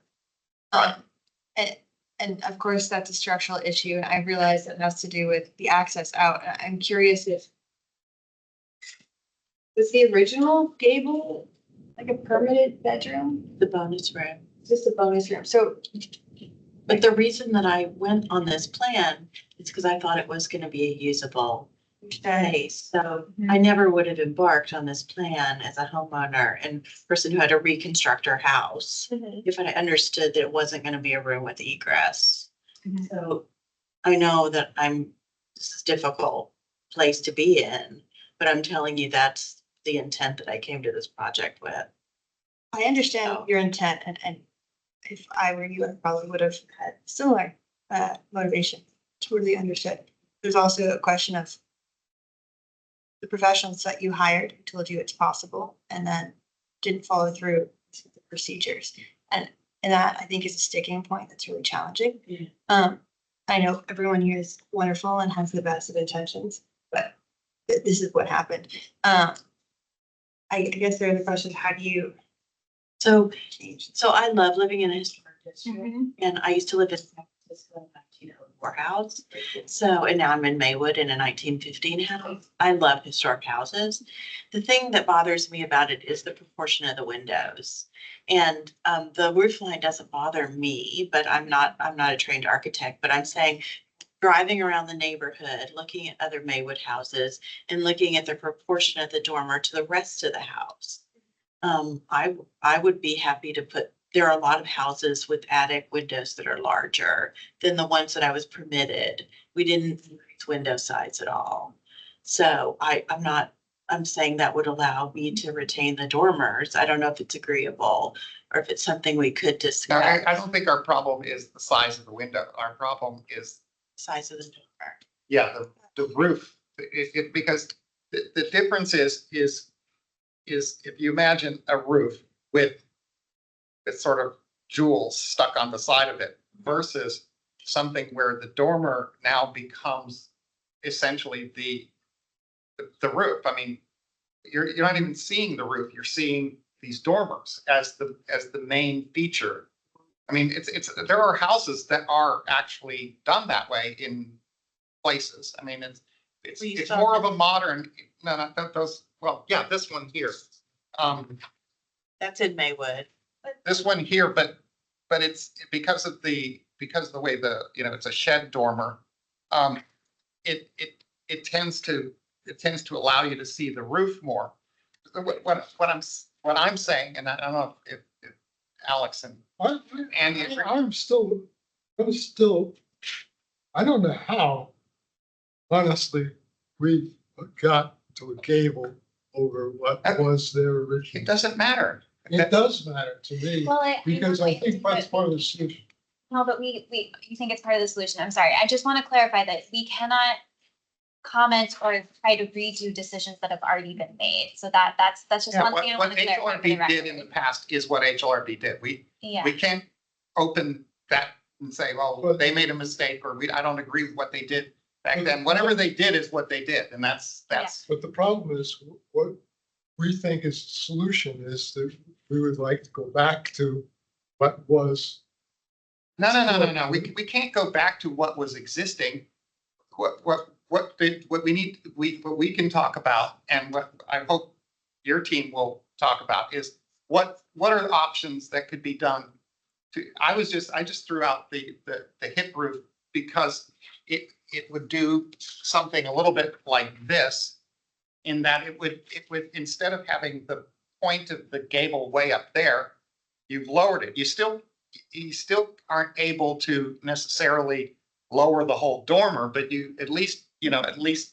Speaker 1: Right.
Speaker 7: And of course, that's a structural issue, and I realize that has to do with the access out. I'm curious if was the original gable like a permanent bedroom?
Speaker 6: The bonus room.
Speaker 7: Just a bonus room, so
Speaker 6: But the reason that I went on this plan is because I thought it was gonna be a usable space. So I never would have embarked on this plan as a homeowner and person who had to reconstruct her house if I understood that it wasn't gonna be a room with egress.
Speaker 7: Mhm.
Speaker 6: So I know that this is a difficult place to be in, but I'm telling you, that's the intent that I came to this project with.
Speaker 7: I understand your intent, and if I were you, I probably would have had similar motivation. Totally understood. There's also a question of the professionals that you hired who told you it's possible and then didn't follow through with the procedures. And that I think is a sticking point that's really challenging.
Speaker 6: Yeah.
Speaker 7: I know everyone here is wonderful and has the best of intentions, but this is what happened. I guess the other question is, how do you
Speaker 6: So,
Speaker 7: change?
Speaker 6: so I love living in a historic district.
Speaker 7: Mhm.
Speaker 6: And I used to live in San Francisco in 1904 house. So, and now I'm in Maywood in a 1915 house. I love historic houses. The thing that bothers me about it is the proportion of the windows. And the roof line doesn't bother me, but I'm not a trained architect, but I'm saying driving around the neighborhood, looking at other Maywood houses and looking at the proportion of the dormer to the rest of the house. I would be happy to there are a lot of houses with attic windows that are larger than the ones that I was permitted. We didn't increase window size at all. So I'm saying that would allow me to retain the dormers. I don't know if it's agreeable or if it's something we could
Speaker 1: no,
Speaker 6: discuss.
Speaker 1: I don't think our problem is the size of the window. Our problem is,
Speaker 6: Size of the dormer.
Speaker 1: yeah, the roof. Because the difference is if you imagine a roof with sort of jewels stuck on the side of it versus something where the dormer now becomes essentially the roof. I mean, you're not even seeing the roof, you're seeing these dormers as the main feature. I mean, there are houses that are actually done that way in places. I mean, it's more of a modern, no, not those, well, yeah, this one here.
Speaker 6: That's in Maywood.
Speaker 1: This one here, but it's because of the way it's a shed dormer. It tends to allow you to see the roof more. What I'm saying, and I don't know if Alex and Andy agree.
Speaker 8: I'm still, I don't know how, honestly, we got to a gable over what was there
Speaker 1: It
Speaker 8: originally.
Speaker 1: doesn't matter.
Speaker 8: It does matter to me,
Speaker 2: Well,
Speaker 8: because I think that's part of the solution.
Speaker 2: No, but you think it's part of the solution. I'm sorry. I just want to clarify that we cannot comment or try to redo decisions that have already been made. So that's just
Speaker 1: Yeah,
Speaker 2: one thing I
Speaker 1: what
Speaker 2: want to clarify for the
Speaker 1: HLRB did in the
Speaker 2: record.
Speaker 1: past is what HLRB did. We
Speaker 2: Yeah,
Speaker 1: can't open that and say, well, they made a mistake, or I don't agree with what they did back then. Whatever they did is what they did, and that's.
Speaker 8: But the problem is, what we think is the solution is that we would like to go back to what was.
Speaker 1: No. We can't go back to what was existing. What we can talk about, and what I hope your team will talk about, is what are the options that could be done to, I just threw out the hip roof because it would do something a little bit like this, in that it would, instead of having the point of the gable way up there, you've lowered it. You still aren't able to necessarily lower the whole dormer, but you at least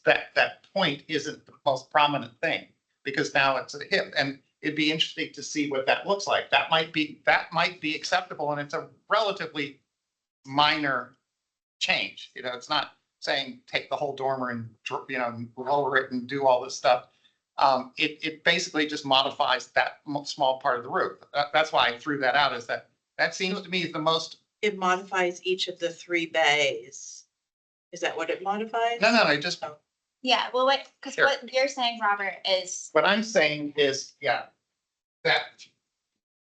Speaker 1: that point isn't the most prominent thing, because now it's a hip. And it'd be interesting to see what that looks like. That might be acceptable, and it's a relatively minor change. You know, it's not saying take the whole dormer and, you know, lower it and do all this stuff. It basically just modifies that small part of the roof. That's why I threw that out, is that seems to me the most.
Speaker 6: It modifies each of the 3 bays. Is that what it modifies?
Speaker 1: No, just,
Speaker 2: Yeah, well, because
Speaker 1: Sure.
Speaker 2: what you're saying, Robert, is
Speaker 1: what I'm saying is, yeah, that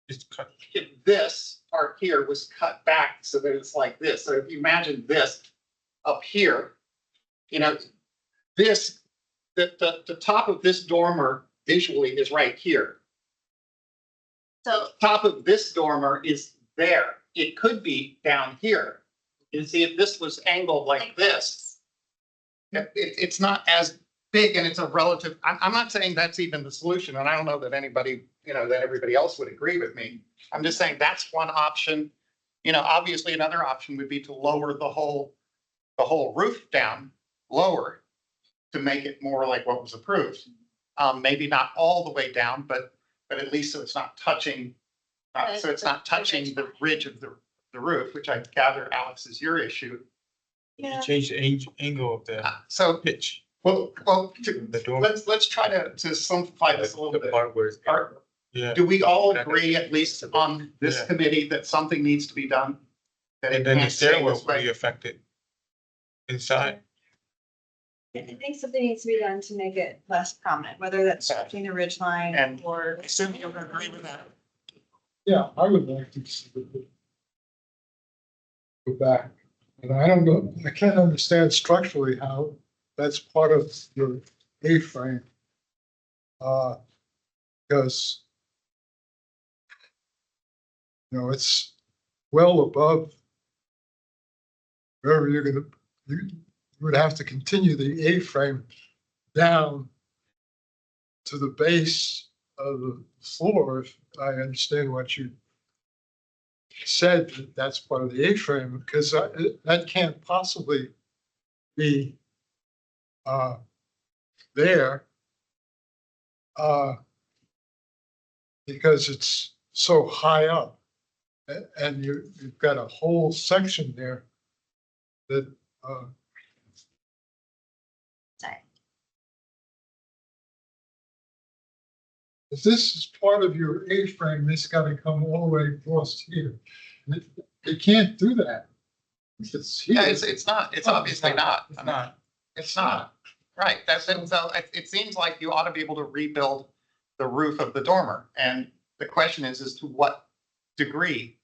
Speaker 3: It's cut.
Speaker 1: if this part here was cut back so that it's like this. So if you imagine this up here, you know, this, the top of this dormer visually is right here.
Speaker 2: so
Speaker 1: Top of this dormer is there. It could be down here. You see, if this was angled like this, it's not as big, and it's a relative, I'm not saying that's even the solution, and I don't know that anybody, you know, that everybody else would agree with me. I'm just saying that's one option. You know, obviously another option would be to lower the whole roof down lower to make it more like what was approved. Maybe not all the way down, but at least so it's not touching, so it's not touching the ridge of the roof, which I gather, Alex, is your issue.
Speaker 7: Yeah.
Speaker 3: You change the angle of the
Speaker 1: So,
Speaker 3: pitch.
Speaker 1: well,
Speaker 3: The door.
Speaker 1: let's try to simplify this a little
Speaker 9: The
Speaker 1: bit.
Speaker 9: part where it's.
Speaker 3: Yeah.
Speaker 1: Do we all agree, at least on this
Speaker 3: Yeah.
Speaker 1: committee, that something needs to be done? That it
Speaker 3: And then the
Speaker 1: can't stay
Speaker 3: stairwell
Speaker 1: this
Speaker 3: will be
Speaker 1: way?
Speaker 3: affected inside.
Speaker 7: I think something needs to be done to make it less prominent, whether that's stretching the ridge line
Speaker 1: And-
Speaker 7: or.
Speaker 1: I assume you'll agree with that.
Speaker 8: Yeah, I would like to see it go back. And I don't know, I can't understand structurally how that's part of your A-frame. Because, you know, it's well above wherever you're gonna, you would have to continue the A-frame down to the base of the floor, if I understand what you said, that that's part of the A-frame, because that can't possibly be there because it's so high up. And you've got a whole section there that
Speaker 2: sorry.
Speaker 8: if this is part of your A-frame, this got to come all the way across here. It can't do that. It's here.
Speaker 1: Yeah, it's not, it's obviously not.
Speaker 3: It's not.
Speaker 1: It's not. Right, that's it. So it seems like you ought to be able to rebuild the roof of the dormer. And the question is to what degree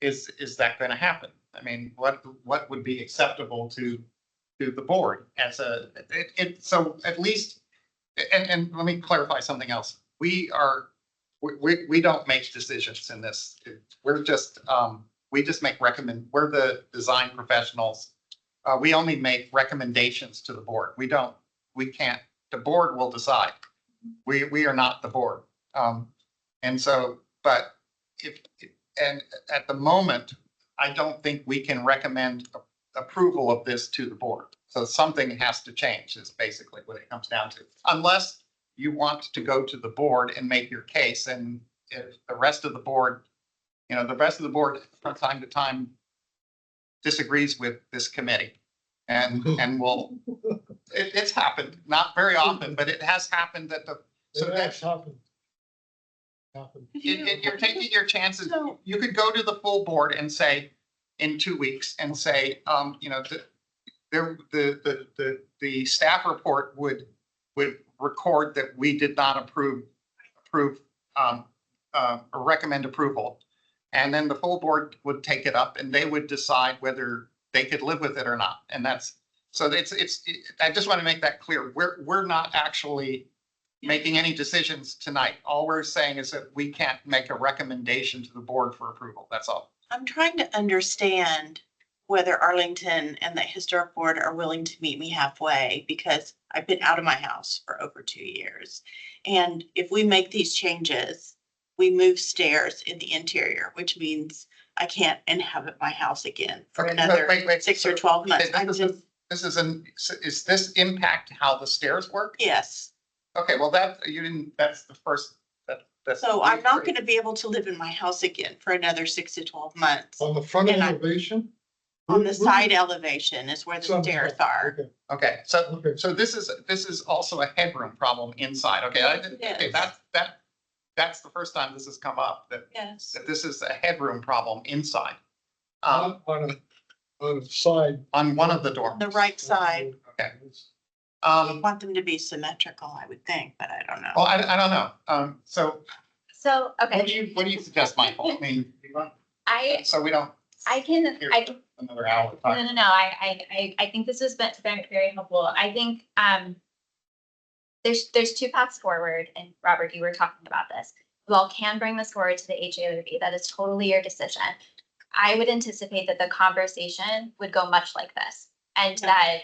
Speaker 1: is that going to happen? I mean, what would be acceptable to the board as so at least, and let me clarify something else. We don't make decisions in this. We're just, we just make we're the design professionals. We only make recommendations to the board. We can't, the board will decide. We are not the board. And so, but and at the moment, I don't think we can recommend approval of this to the board. So something has to change is basically what it comes down to. Unless you want to go to the board and make your case, and if the rest of the board, you know, the rest of the board from time to time disagrees with this committee. And it's happened, not very often, but it has happened that so
Speaker 8: That's
Speaker 1: that
Speaker 8: happened.
Speaker 1: you're taking your chances.
Speaker 6: So-
Speaker 1: You could go to the full board and say, in 2 weeks, and say, you know, the staff report would record that we did not approve or recommend approval. And then the full board would take it up and they would decide whether they could live with it or not. And that's, so I just want to make that clear. We're not actually making any decisions tonight. All we're saying is that we can't make a recommendation to the board for approval. That's all.
Speaker 6: I'm trying to understand whether Arlington and the historic board are willing to meet me halfway, because I've been out of my house for over 2 years. And if we make these changes, we move stairs in the interior, which means I can't inhabit my house again for
Speaker 1: Okay,
Speaker 6: another
Speaker 1: wait,
Speaker 6: 6 or
Speaker 1: so
Speaker 6: 12 months. I'm
Speaker 1: This
Speaker 6: just,
Speaker 1: is this impact how the stairs work?
Speaker 6: yes.
Speaker 1: Okay, well, that's the first,
Speaker 6: So I'm not gonna be able to live in my house again for another 6 to 12 months.
Speaker 8: On the front
Speaker 6: And I-
Speaker 8: elevation?
Speaker 6: On the side elevation is where the
Speaker 8: Some-
Speaker 6: stairs are.
Speaker 8: Okay,
Speaker 1: Okay, so,
Speaker 8: okay.
Speaker 1: so this is also a headroom problem inside, okay? Okay,
Speaker 6: Yes.
Speaker 1: that's the first time this has come up, that
Speaker 6: Yes.
Speaker 1: this is a headroom problem inside.
Speaker 8: On a side.
Speaker 1: On one of the dormers.
Speaker 6: The right side.
Speaker 1: Okay.
Speaker 6: I want them to be symmetrical, I would think, but I don't know.
Speaker 1: Well, I don't know. So
Speaker 2: So, okay,
Speaker 1: what do you suggest, Michael? I mean, so we don't
Speaker 2: I can,
Speaker 1: another hour.
Speaker 2: no, I think this has been very, very helpful. I think, there's two paths forward, and Robert, you were talking about this. You all can bring this forward to the HAOB. That is totally your decision. I would anticipate that the conversation would go much like this, and that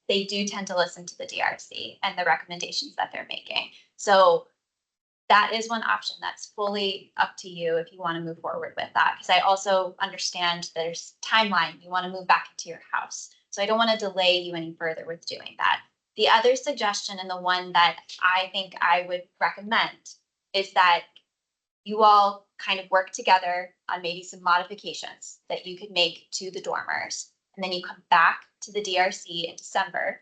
Speaker 2: they do tend to listen to the DRC and the recommendations that they're making. So that is one option. That's fully up to you if you want to move forward with that. Because I also understand there's timeline. You want to move back into your house. So I don't want to delay you any further with doing that. The other suggestion, and the one that I think I would recommend, is that you all kind of work together on maybe some modifications that you could make to the dormers. And then you come back to the DRC in December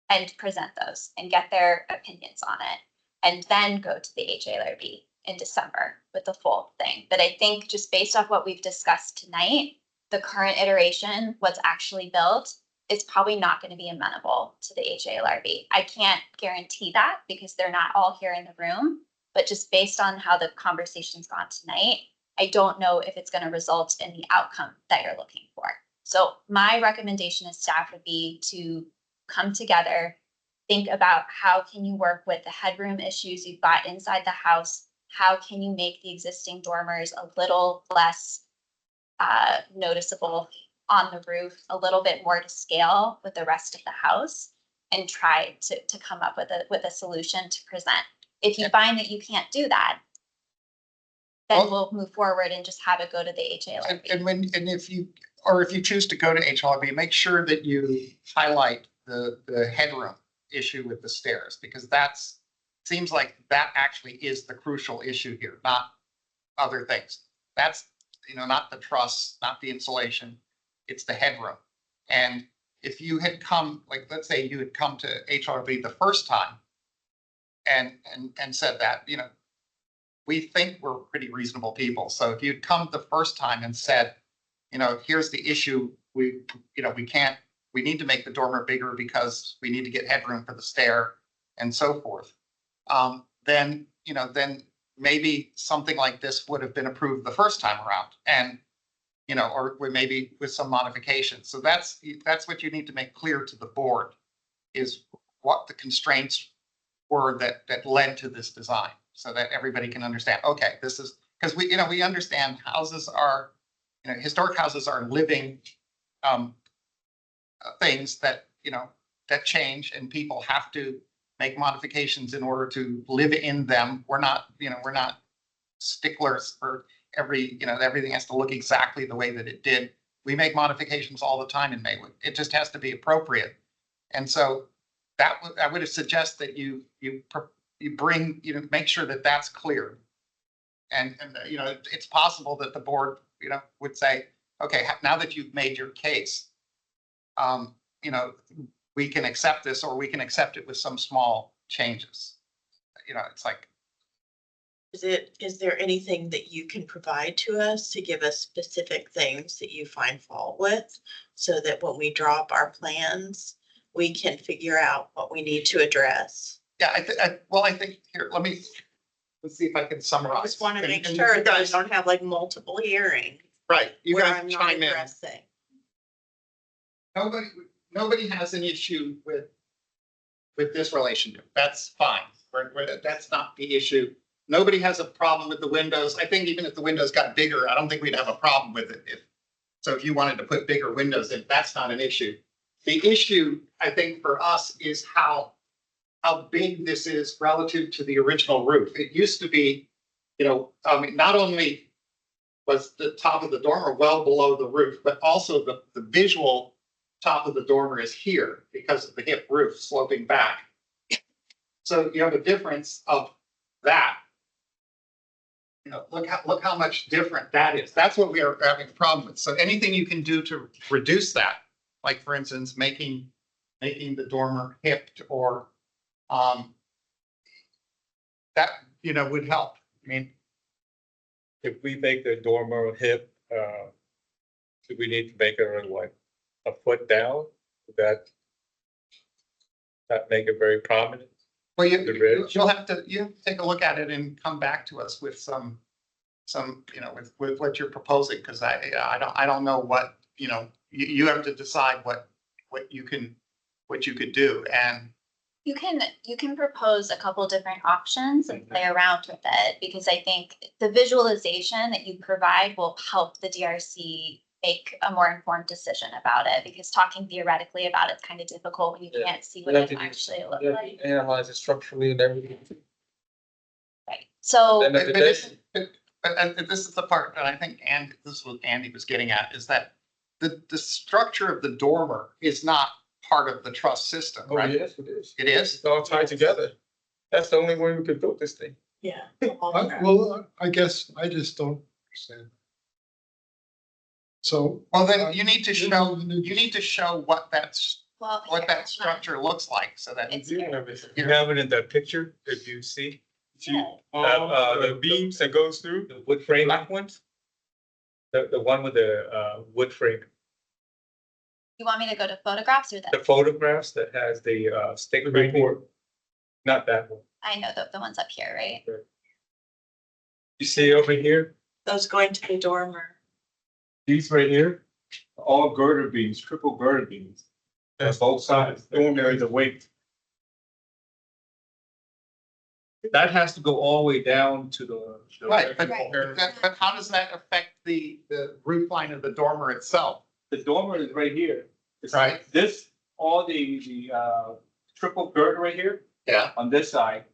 Speaker 2: and present those and get their opinions on it. And then go to the HALRB in December with the full thing. But I think just based off what we've discussed tonight, the current iteration, what's actually built, is probably not going to be amenable to the HALRB. I can't guarantee that because they're not all here in the room, but just based on how the conversation's gone tonight, I don't know if it's going to result in the outcome that you're looking for. So my recommendation as staff would be to come together, think about how can you work with the headroom issues you've got inside the house. How can you make the existing dormers a little less noticeable on the roof, a little bit more to scale with the rest of the house, and try to come up with a solution to present. If you find that you can't do that, then we'll move forward and just have it go to the HALRB.
Speaker 1: And if you choose to go to HLRB, make sure that you highlight the headroom issue with the stairs, because seems like that actually is the crucial issue here, not other things. That's, not the truss, not the insulation, it's the headroom. And if you had come, like, let's say you had come to HRB the first time and said that, we think we're pretty reasonable people. So if you'd come the first time and said, here's the issue, we need to make the dormer bigger because we need to get headroom for the stair and so forth. Then maybe something like this would have been approved the first time around, and, or maybe with some modifications. So that's what you need to make clear to the board, is what the constraints were that led to this design, so that everybody can understand, okay, this is, because we understand houses are, historic houses are living things that, that change, and people have to make modifications in order to live in them. We're not sticklers for everything has to look exactly the way that it did. We make modifications all the time in Maywood. It just has to be appropriate. And so I would suggest that you bring, make sure that that's clear. And it's possible that the board, would say, okay, now that you've made your case, we can accept this, or we can accept it with some small changes. It's like.
Speaker 6: Is there anything that you can provide to us to give us specific things that you find fault with, so that when we drop our plans, we can figure out what we need to address?
Speaker 1: Yeah, I think here, let's see if I can
Speaker 6: I
Speaker 1: summarize.
Speaker 6: just want to make
Speaker 1: And
Speaker 6: sure
Speaker 1: you
Speaker 6: that I
Speaker 1: guys-
Speaker 6: don't have like multiple hearings
Speaker 1: Right, you
Speaker 6: where
Speaker 1: guys
Speaker 6: I'm not
Speaker 1: chime in.
Speaker 6: addressing.
Speaker 1: Nobody has an issue with this relationship. That's fine. That's not the issue. Nobody has a problem with the windows. I think even if the windows got bigger, I don't think we'd have a problem with it. If you wanted to put bigger windows in, that's not an issue. The issue, I think, for us is how big this is relative to the original roof. It used to be, not only was the top of the dormer well below the roof, but also the visual top of the dormer is here because of the hip roof sloping back. So you have a difference of that You know, look how much different that is. That's what we are having a problem with. So anything you can do to reduce that, like for instance, making the dormer hipped or, that, you know, would help. I mean,
Speaker 9: If we make the dormer hip, do we need to make it like a foot down? Would that make it very prominent?
Speaker 1: well,
Speaker 9: The ridge.
Speaker 1: you have to take a look at it and come back to us with some, you know, with what you're proposing, because I don't know what, you know, you have to decide what you could do. And
Speaker 2: You can propose a couple different options and play around with it, because I think the visualization that you provide will help the DRC make a more informed decision about it, because talking theoretically about it's kind of difficult when you
Speaker 3: Yeah.
Speaker 2: can't see what it actually looks like.
Speaker 3: Analyze it structurally and everything.
Speaker 2: Right. So
Speaker 3: And
Speaker 1: But this is the part that I think, and this is what Andy was getting at, is that the structure of the dormer is not part of the truss system,
Speaker 3: Oh,
Speaker 1: right?
Speaker 3: yes, it is.
Speaker 1: It is?
Speaker 3: It's all tied together. That's the only way we could build this thing.
Speaker 6: Yeah.
Speaker 8: Well, I guess I just don't understand. So.
Speaker 1: Well, then you need to
Speaker 8: You
Speaker 1: show,
Speaker 8: know,
Speaker 1: you need to show what that's,
Speaker 2: well,
Speaker 1: what
Speaker 2: here,
Speaker 1: that
Speaker 2: hold on.
Speaker 1: structure looks like, so that.
Speaker 2: It's
Speaker 3: You
Speaker 2: here.
Speaker 3: have it.
Speaker 9: You have it in that picture, if you see,
Speaker 2: Yeah.
Speaker 3: The beams that goes through.
Speaker 9: the wood frame ones? The one with the wood frame,
Speaker 2: You want me to go to photographs or
Speaker 9: the
Speaker 2: this?
Speaker 9: photographs that has the stick
Speaker 3: The
Speaker 9: framing,
Speaker 3: report.
Speaker 9: not that one.
Speaker 2: I know the ones up here, right?
Speaker 9: You see over here,
Speaker 6: Those going to the dormer.
Speaker 9: these right here, all girder beams, triple girder beams. On both sides, there is a weight. That has to go all the way down to the.
Speaker 1: Right, but,
Speaker 2: Right.
Speaker 1: but how does that affect the roof line of the dormer itself?
Speaker 9: The dormer is right here. It's
Speaker 1: Right.
Speaker 9: This, all the triple girder right here
Speaker 1: Yeah.
Speaker 9: on this side,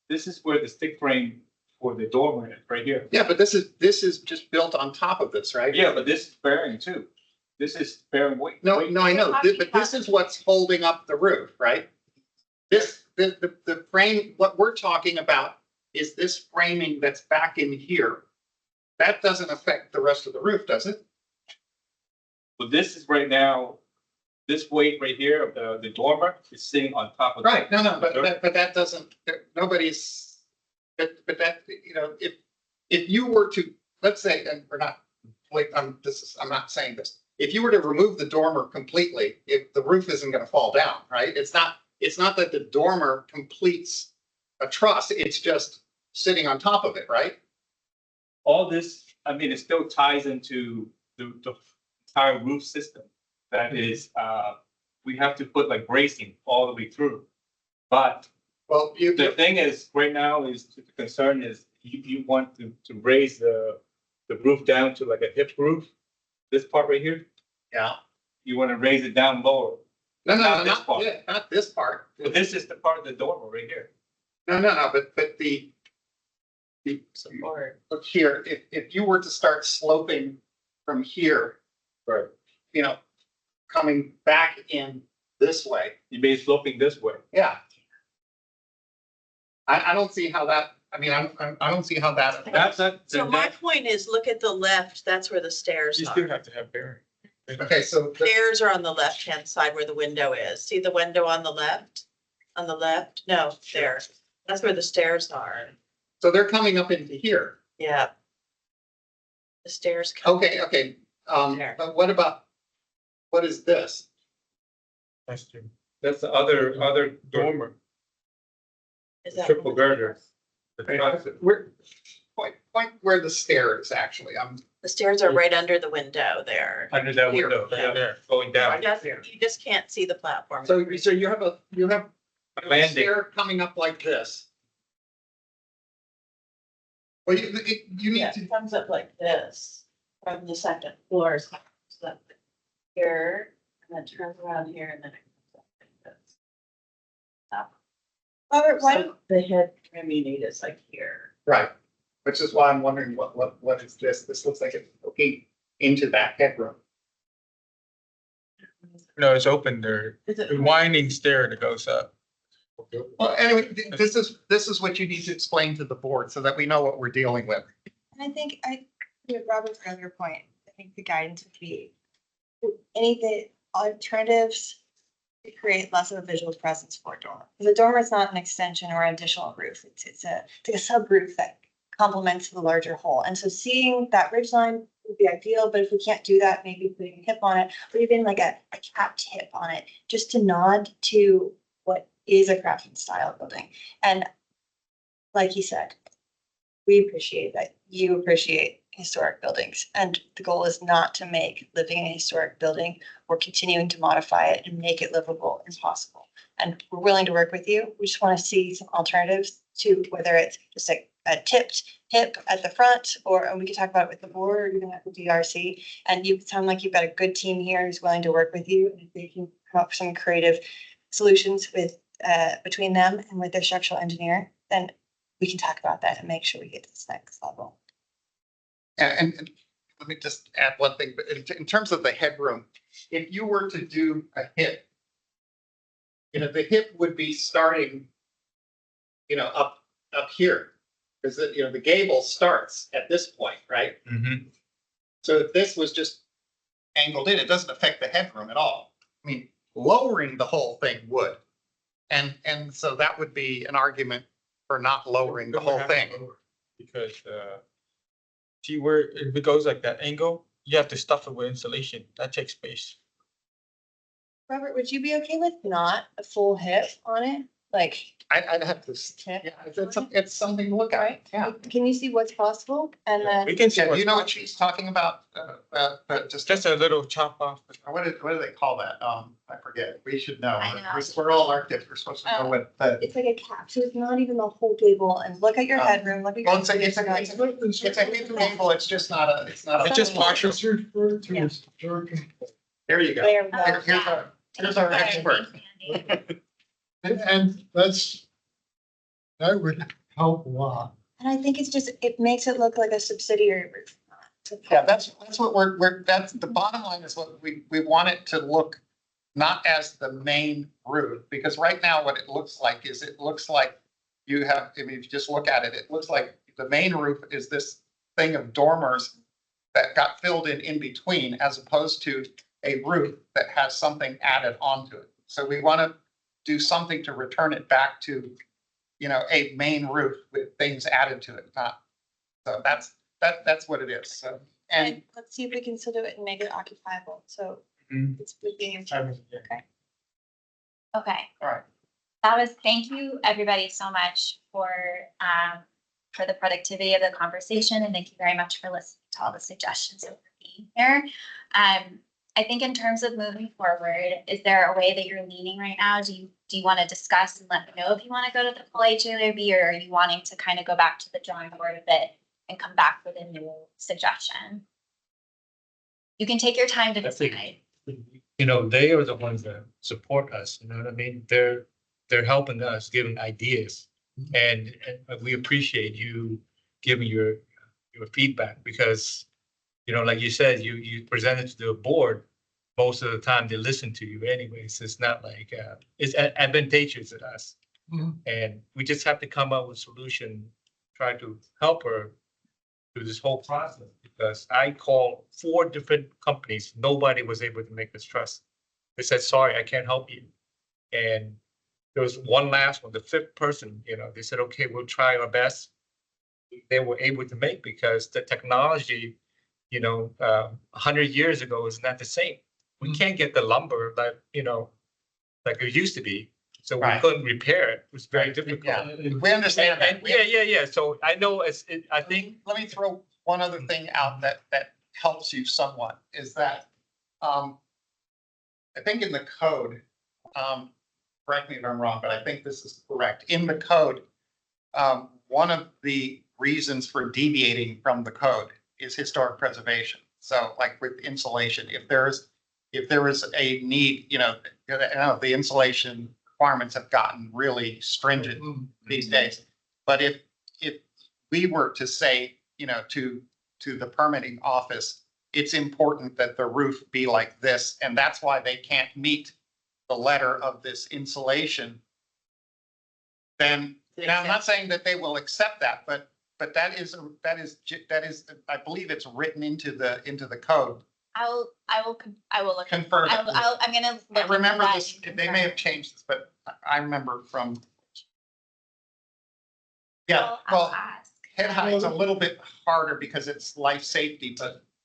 Speaker 9: this is where the stick frame for the dormer is, right here.
Speaker 1: Yeah, but this is just built on top of this, right?
Speaker 9: Yeah, but this is bearing too. This is bearing weight.
Speaker 1: No,
Speaker 9: weight.
Speaker 1: no, I know, but this is what's holding up the roof, right? The frame, what we're talking about is this framing that's back in here. That doesn't affect the rest of the roof, does it?
Speaker 9: But this is right now, this weight right here of the dormer is sitting on top of.
Speaker 1: Right, no, but that doesn't, nobody's, but that, you know, if you were to, let's say, and we're not, wait, I'm not saying this. If you were to remove the dormer completely, if the roof isn't gonna fall down, right? It's not that the dormer completes a truss, it's just sitting on top of it, right?
Speaker 9: All this, I mean, it still ties into the entire roof system. That is, we have to put like bracing all the way through. But
Speaker 1: Well,
Speaker 9: the thing is, right now is, the concern is you want to raise the roof down to like a hip roof. This part right here,
Speaker 1: yeah.
Speaker 9: you want to raise it down lower.
Speaker 1: No,
Speaker 9: Not this part.
Speaker 1: not this part.
Speaker 9: But this is the part of the dormer right here.
Speaker 1: No, but the look here, if you were to start sloping from here,
Speaker 9: Right.
Speaker 1: you know, coming back in this way,
Speaker 9: You may be sloping this way.
Speaker 1: yeah. I don't see how that, I mean, I don't see how that.
Speaker 9: That's that.
Speaker 6: So my point is, look at the left, that's where the stairs
Speaker 3: You still
Speaker 6: are.
Speaker 3: have to have bearing.
Speaker 1: Okay, so,
Speaker 6: Stairs are on the left-hand side where the window is. See the window on the left? On the left? No, there. That's where the stairs are.
Speaker 1: so they're coming up into here.
Speaker 6: Yeah. The stairs. come-
Speaker 1: Okay,
Speaker 6: There.
Speaker 1: but what is this?
Speaker 3: That's true.
Speaker 9: That's the other dormer,
Speaker 6: Is that-
Speaker 9: triple girder.
Speaker 1: Where, point where the stair is actually,
Speaker 6: The stairs are right under the window there.
Speaker 9: Under that
Speaker 1: Here.
Speaker 9: window,
Speaker 6: Yeah.
Speaker 9: yeah, going down.
Speaker 6: You just can't see the platform.
Speaker 1: so you have a
Speaker 9: A landing.
Speaker 1: stair coming up like this. Well, you need
Speaker 6: Yeah,
Speaker 1: to,
Speaker 6: it comes up like this from the second floor. So up here, and then turns around here and then it comes up like this.
Speaker 7: Robert, why
Speaker 6: So
Speaker 7: don't,
Speaker 6: the head trimming is like here.
Speaker 1: right, which is why I'm wondering what is this? This looks like it's looking into that headroom.
Speaker 3: No, it's open there.
Speaker 6: Is it?
Speaker 3: The winding stair that goes up.
Speaker 1: Well, anyway, this is what you need to explain to the board so that we know what we're dealing with.
Speaker 7: And I think Robert's earlier point, I think the guidance would be anything alternatives to create less of a visual presence for a dormer. The dormer is not an extension or an additional roof. It's like a sub roof that complements the larger whole. And so seeing that ridge line would be ideal, but if we can't do that, maybe putting a hip on it, or even like a capped hip on it, just to nod to what is a craftsman style building. And like he said, we appreciate that you appreciate historic buildings. And the goal is not to make living in a historic building or continuing to modify it and make it livable impossible. And we're willing to work with you. We just want to see some alternatives to whether it's just like a tipped hip at the front, and we could talk about it with the board or even at the DRC. And you sound like you've got a good team here who's willing to work with you. And if they can come up with some creative solutions with between them and with their structural engineer, then we can talk about that and make sure we get to this next level.
Speaker 1: And let me just add one thing, but in terms of the headroom, if you were to do a hip, the hip would be starting, up here. Because the gable starts at this point, right?
Speaker 3: Mm-hmm.
Speaker 1: So if this was just angled in, it doesn't affect the headroom at all. I mean, lowering the whole thing would. And so that would be an argument for not lowering the whole thing.
Speaker 3: Because, see where, if it goes like that angle, you have to stuff it with insulation. That takes space.
Speaker 7: Robert, would you be okay with not a full hip on it? Like,
Speaker 1: I'd have to,
Speaker 7: tip?
Speaker 1: it's something to look at,
Speaker 7: Right?
Speaker 1: yeah.
Speaker 7: Can you see what's possible? And then,
Speaker 3: We can see.
Speaker 1: Yeah, do
Speaker 3: what's
Speaker 1: you know what
Speaker 3: possible.
Speaker 1: she's talking about?
Speaker 3: Just a little chop off.
Speaker 1: What do they call that? I forget. We should know.
Speaker 2: I know.
Speaker 1: We're all architects. We're supposed to know what the.
Speaker 7: it's like a cap, so it's not even the whole gable, and look at your headroom, look at your.
Speaker 1: Well, it's a hip angle. It's just not a, it's not
Speaker 3: It's
Speaker 1: a.
Speaker 3: just partial.
Speaker 8: It's referred to
Speaker 7: Yeah.
Speaker 8: as historic.
Speaker 1: There you go.
Speaker 7: There we go.
Speaker 1: Here's our expert.
Speaker 8: And that would help a lot.
Speaker 7: And I think it makes it look like a subsidiary roof.
Speaker 1: Yeah, that's what that's the bottom line is what we want it to look not as the main roof, because right now what it looks like is you have, if you just look at it, it looks like the main roof is this thing of dormers that got filled in between, as opposed to a roof that has something added onto it. So we want to do something to return it back to, a main roof with things added to it. So that's what it is. So, and
Speaker 7: Let's see if we can still do it and make it occupiable, so
Speaker 3: Mhm.
Speaker 7: it's within. Okay.
Speaker 2: Okay.
Speaker 1: all right.
Speaker 2: Thank you, everybody, so much for the productivity of the conversation, and thank you very much for listening to all the suggestions and for being here. I think in terms of moving forward, is there a way that you're leaning right now? Do you want to discuss and let me know if you want to go to the full HLRB, or are you wanting to kind of go back to the drawing board a bit and come back with a new suggestion? You can take your time to decide.
Speaker 10: They are the ones that support us, you know what I mean? They're helping us, giving ideas. And we appreciate you giving your feedback because, like you said, you presented to the board, most of the time they listen to you anyways. It's not like, it's advantageous to us.
Speaker 8: Mhm.
Speaker 10: And we just have to come up with a solution, try to help her through this whole process, because I called 4 different companies. Nobody was able to make us trust. They said, sorry, I can't help you. And there was one last one, the 5th person, they said, okay, we'll try our best. They were able to make, because the technology, 100 years ago is not the same. We can't get the lumber like it used to be. So we
Speaker 1: Right.
Speaker 10: couldn't repair it. It was very
Speaker 1: Right.
Speaker 10: difficult.
Speaker 1: Yeah. We understand that.
Speaker 10: Yeah. So I know I think
Speaker 1: Let me throw one other thing out that helps you somewhat, is that, I think in the code, correct me if I'm wrong, but I think this is correct. In the code, one of the reasons for deviating from the code is historic preservation. So like with insulation, if there is a need, the insulation requirements have gotten really stringent these days. But if we were to say, to the permitting office, it's important that the roof be like this, and that's why they can't meet the letter of this insulation, then, I'm not saying that they will accept that, but but that is, I believe it's written into the code.
Speaker 2: I will look.
Speaker 1: Confirm it.
Speaker 2: I'm gonna.
Speaker 1: I
Speaker 2: look into
Speaker 1: remember
Speaker 2: that
Speaker 1: this,
Speaker 2: and
Speaker 1: they may have changed this, but I remember from. Yeah,
Speaker 2: I'll
Speaker 1: well,
Speaker 2: ask.
Speaker 1: head height's a little bit harder because it's life safety,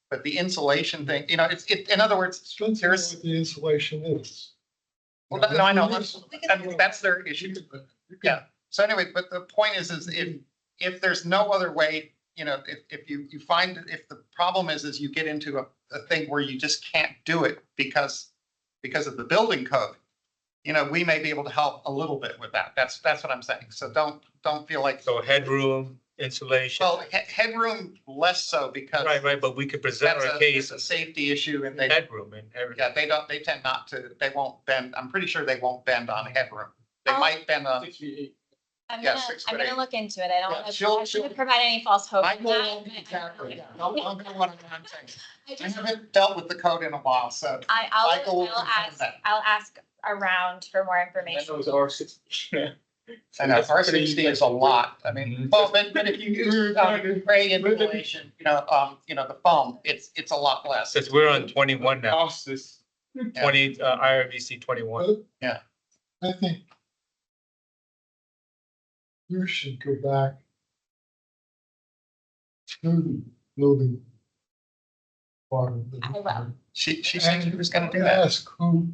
Speaker 1: but the insulation thing, you know, in other words,
Speaker 8: Depends on
Speaker 1: there's,
Speaker 8: what the insulation is.
Speaker 1: well, no, I know, that's their issue. Yeah, so anyway, but the point is if there's no other way, you know, if you find, if the problem is you get into a thing where you just can't do it because of the building code, you know, we may be able to help a little bit with that. That's what I'm saying. So don't feel like,
Speaker 10: So headroom, insulation.
Speaker 1: well, headroom less so because
Speaker 10: Right, but we could present
Speaker 1: that's
Speaker 10: our
Speaker 1: a,
Speaker 10: case
Speaker 1: it's a
Speaker 10: of
Speaker 1: safety issue and they,
Speaker 10: headroom and everything.
Speaker 1: yeah, they tend not to, they won't bend. I'm pretty sure they won't bend on headroom. They
Speaker 2: I'll-
Speaker 1: might bend on.
Speaker 2: I'm
Speaker 1: Yeah,
Speaker 2: gonna,
Speaker 1: 6
Speaker 2: I'm
Speaker 1: foot
Speaker 2: gonna
Speaker 1: 8.
Speaker 2: look into it. I don't
Speaker 1: Yeah,
Speaker 2: want
Speaker 1: she'll-
Speaker 2: to provide any false hope.
Speaker 1: I
Speaker 2: in
Speaker 1: know
Speaker 2: that, but-
Speaker 1: exactly, yeah. Don't know what I'm saying.
Speaker 2: I
Speaker 1: I
Speaker 2: just-
Speaker 1: haven't dealt with the code in a while, so. Michael will confirm that.
Speaker 2: I'll ask around for more
Speaker 3: That
Speaker 2: information.
Speaker 3: was R6.
Speaker 1: I know, R60 is a lot. I mean, well, but if you use gray insulation, you know, the foam, it's a lot less.
Speaker 10: Since we're on 21 now,
Speaker 3: Cost is
Speaker 10: 20, IRVC 21.
Speaker 8: But I think you should go back to the building part of the.
Speaker 2: I will.
Speaker 1: She said she was gonna do
Speaker 8: and
Speaker 1: that.
Speaker 8: Ask who,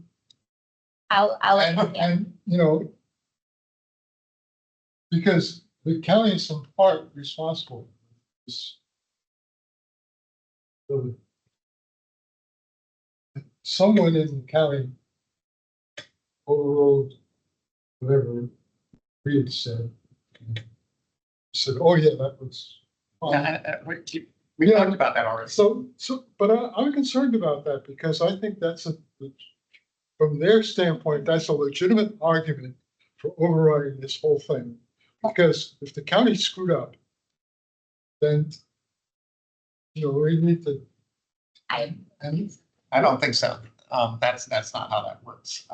Speaker 2: I'll look into it.
Speaker 8: and, you know, because the county is in part responsible for this building. Someone in the county overrode whatever we had said. Said, oh yeah, that was fine.
Speaker 1: Yeah, we talked about that already.
Speaker 8: So, but I'm concerned about that because I think that's from their standpoint, that's a legitimate argument for overriding this whole thing. Because if the county screwed up, then, you know, we need to. And
Speaker 1: I don't think so. That's not how that works.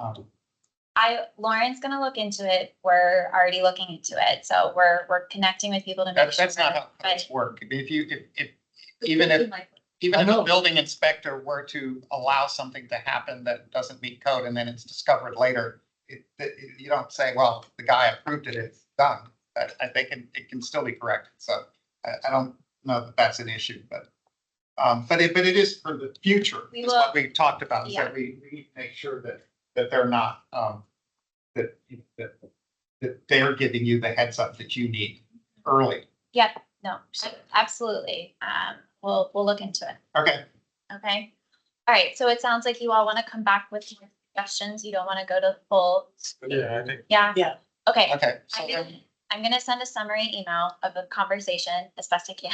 Speaker 2: Lauren's gonna look into it. We're already looking into it, so we're connecting with people to make sure.
Speaker 1: That's not how
Speaker 2: but-
Speaker 1: things work. If even if a building inspector were to allow something to happen that doesn't meet code and then it's discovered later, you don't say, well, the guy approved it, it's done. It can still be corrected. So I don't know that that's an issue, but it is for the future.
Speaker 2: We
Speaker 1: Is
Speaker 2: will-
Speaker 1: what we talked about, is
Speaker 2: yeah.
Speaker 1: that we need to make sure that they're not, that they're giving you the heads up that you need early.
Speaker 2: Yep, no, absolutely. We'll look into it.
Speaker 1: Okay.
Speaker 2: Okay. All right. So it sounds like you all want to come back with more suggestions. You don't want to go to full.
Speaker 3: Yeah, I think.
Speaker 2: Yeah.
Speaker 6: Yeah.
Speaker 2: Okay.
Speaker 1: Okay. So
Speaker 2: I'm gonna send a summary email of the conversation as best I can.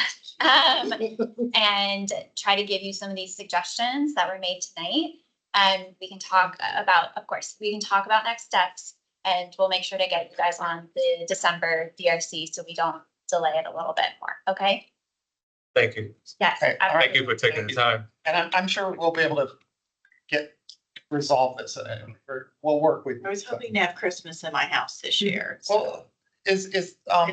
Speaker 2: And try to give you some of these suggestions that were made tonight. And we can talk about, of course, we can talk about next steps. And we'll make sure to get you guys on the December DRC so we don't delay it a little bit more. Okay?
Speaker 10: Thank you.
Speaker 2: Yes.
Speaker 1: Okay, all right.
Speaker 10: Thank you for taking the time.
Speaker 1: And I'm sure we'll be able to resolve this. We'll work with.
Speaker 6: I was hoping to have Christmas in my house this year. So
Speaker 1: Well, are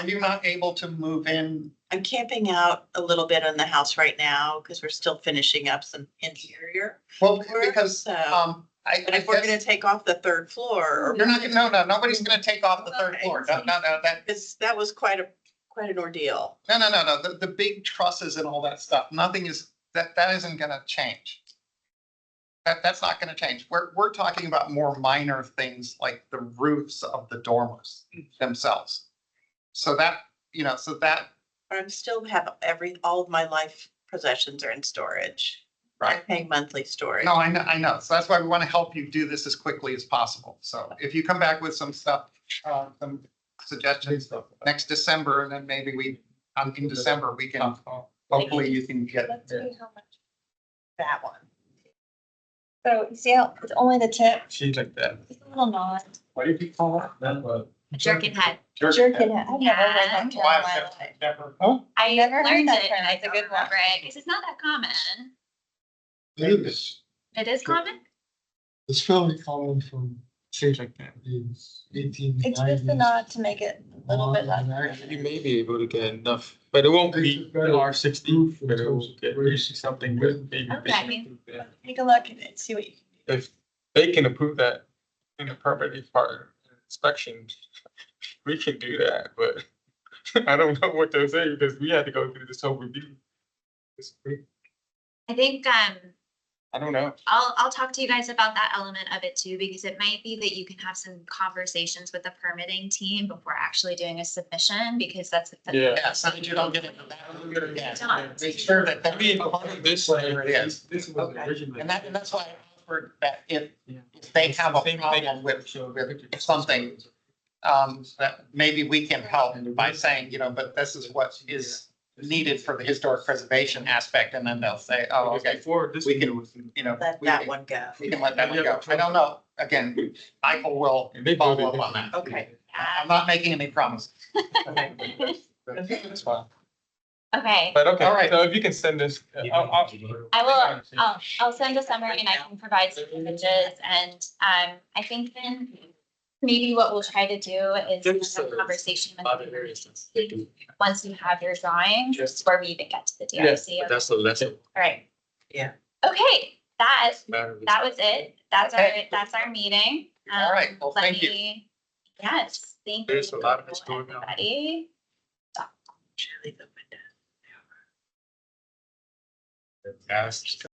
Speaker 1: you not able to move in?
Speaker 6: I'm camping out a little bit on the house right now because we're still finishing up some interior.
Speaker 1: Well,
Speaker 6: work,
Speaker 1: because,
Speaker 6: so-
Speaker 1: I
Speaker 6: But if we're gonna
Speaker 1: guess,
Speaker 6: take off the third floor, or
Speaker 1: you're not, no, nobody's gonna take off the third
Speaker 6: Okay.
Speaker 1: floor. No,
Speaker 6: that was quite an ordeal.
Speaker 1: no, the big trusses and all that stuff, nothing is, that isn't gonna change. That's not gonna change. We're talking about more minor things like the roofs of the dormers themselves. So that,
Speaker 6: But I'm still have all of my life possessions are in storage. I'm
Speaker 1: right.
Speaker 6: paying monthly storage.
Speaker 1: No, I know. So that's why we want to help you do this as quickly as possible. So if you come back with some stuff, some suggestions next December, and then maybe in December, we can, hopefully you can get.
Speaker 7: Let's see how much.
Speaker 6: That one.
Speaker 7: So you see how it's only the tip,
Speaker 3: She's like that.
Speaker 7: it's a little knot.
Speaker 3: What did you call it? That was.
Speaker 2: Jerkin head.
Speaker 7: Jerkin it. I've never heard
Speaker 2: Yeah.
Speaker 7: that term in
Speaker 1: Why
Speaker 7: my
Speaker 1: I've
Speaker 7: life.
Speaker 1: never-
Speaker 2: I
Speaker 7: Never heard
Speaker 2: learned
Speaker 7: that
Speaker 2: it
Speaker 7: term.
Speaker 2: and I
Speaker 7: It's a
Speaker 2: don't
Speaker 7: good one.
Speaker 2: remember it because it's not that common.
Speaker 8: it is,
Speaker 2: It is common?
Speaker 8: it's fairly common from
Speaker 3: Seems like that.
Speaker 8: It's 1890s.
Speaker 7: It's just enough to make it a little bit less.
Speaker 3: You may be able to get enough, but it won't be R60, but it will get something with maybe.
Speaker 2: Okay.
Speaker 3: Yeah.
Speaker 7: Take a look and see what you.
Speaker 3: If they can approve that in the permitting part inspection, we can do that, but I don't know what to say because we had to go through this whole review.
Speaker 2: I think,
Speaker 3: I don't know.
Speaker 2: I'll talk to you guys about that element of it too, because it might be that you can have some conversations with the permitting team before actually doing a submission, because that's.
Speaker 3: Yeah.
Speaker 1: Yeah, so that you don't get into that. Yeah,
Speaker 2: Don't.
Speaker 1: make sure that
Speaker 3: I mean, part of this,
Speaker 1: There it is.
Speaker 3: this was
Speaker 1: Okay.
Speaker 3: originally.
Speaker 1: And that's why I offered that if
Speaker 3: Yeah.
Speaker 1: they have a
Speaker 3: Same thing.
Speaker 1: problem with something, that maybe we can help by saying, but this is what is needed for the historic preservation aspect, and then they'll say, oh, okay,
Speaker 3: Before this.
Speaker 1: we can,
Speaker 3: was-
Speaker 6: Let
Speaker 1: we
Speaker 6: that
Speaker 1: can-
Speaker 6: one go.
Speaker 1: we can let that one go. I don't know. Again, Michael will
Speaker 3: And they
Speaker 1: follow
Speaker 3: voted
Speaker 1: up on that.
Speaker 6: Okay.
Speaker 1: I'm not making any promises.
Speaker 3: That's fine.
Speaker 2: Okay,
Speaker 3: But okay,
Speaker 1: All right.
Speaker 3: so if you can send this,
Speaker 2: I'll send a summary and I can provide some images, and, I think then maybe what we'll try to do is have a conversation with the DRC once you have your drawings, before we even get to the DRC.
Speaker 10: That's the lesson.
Speaker 2: All right.
Speaker 6: Yeah.
Speaker 2: Okay, that was it.
Speaker 1: Okay.
Speaker 2: That's our meeting.
Speaker 1: All right, well,
Speaker 2: Let
Speaker 1: thank you.
Speaker 2: me- Yes, thank you.
Speaker 10: There's a lot of historic now.
Speaker 2: Everybody.
Speaker 6: Should I leave the window?
Speaker 10: Yes.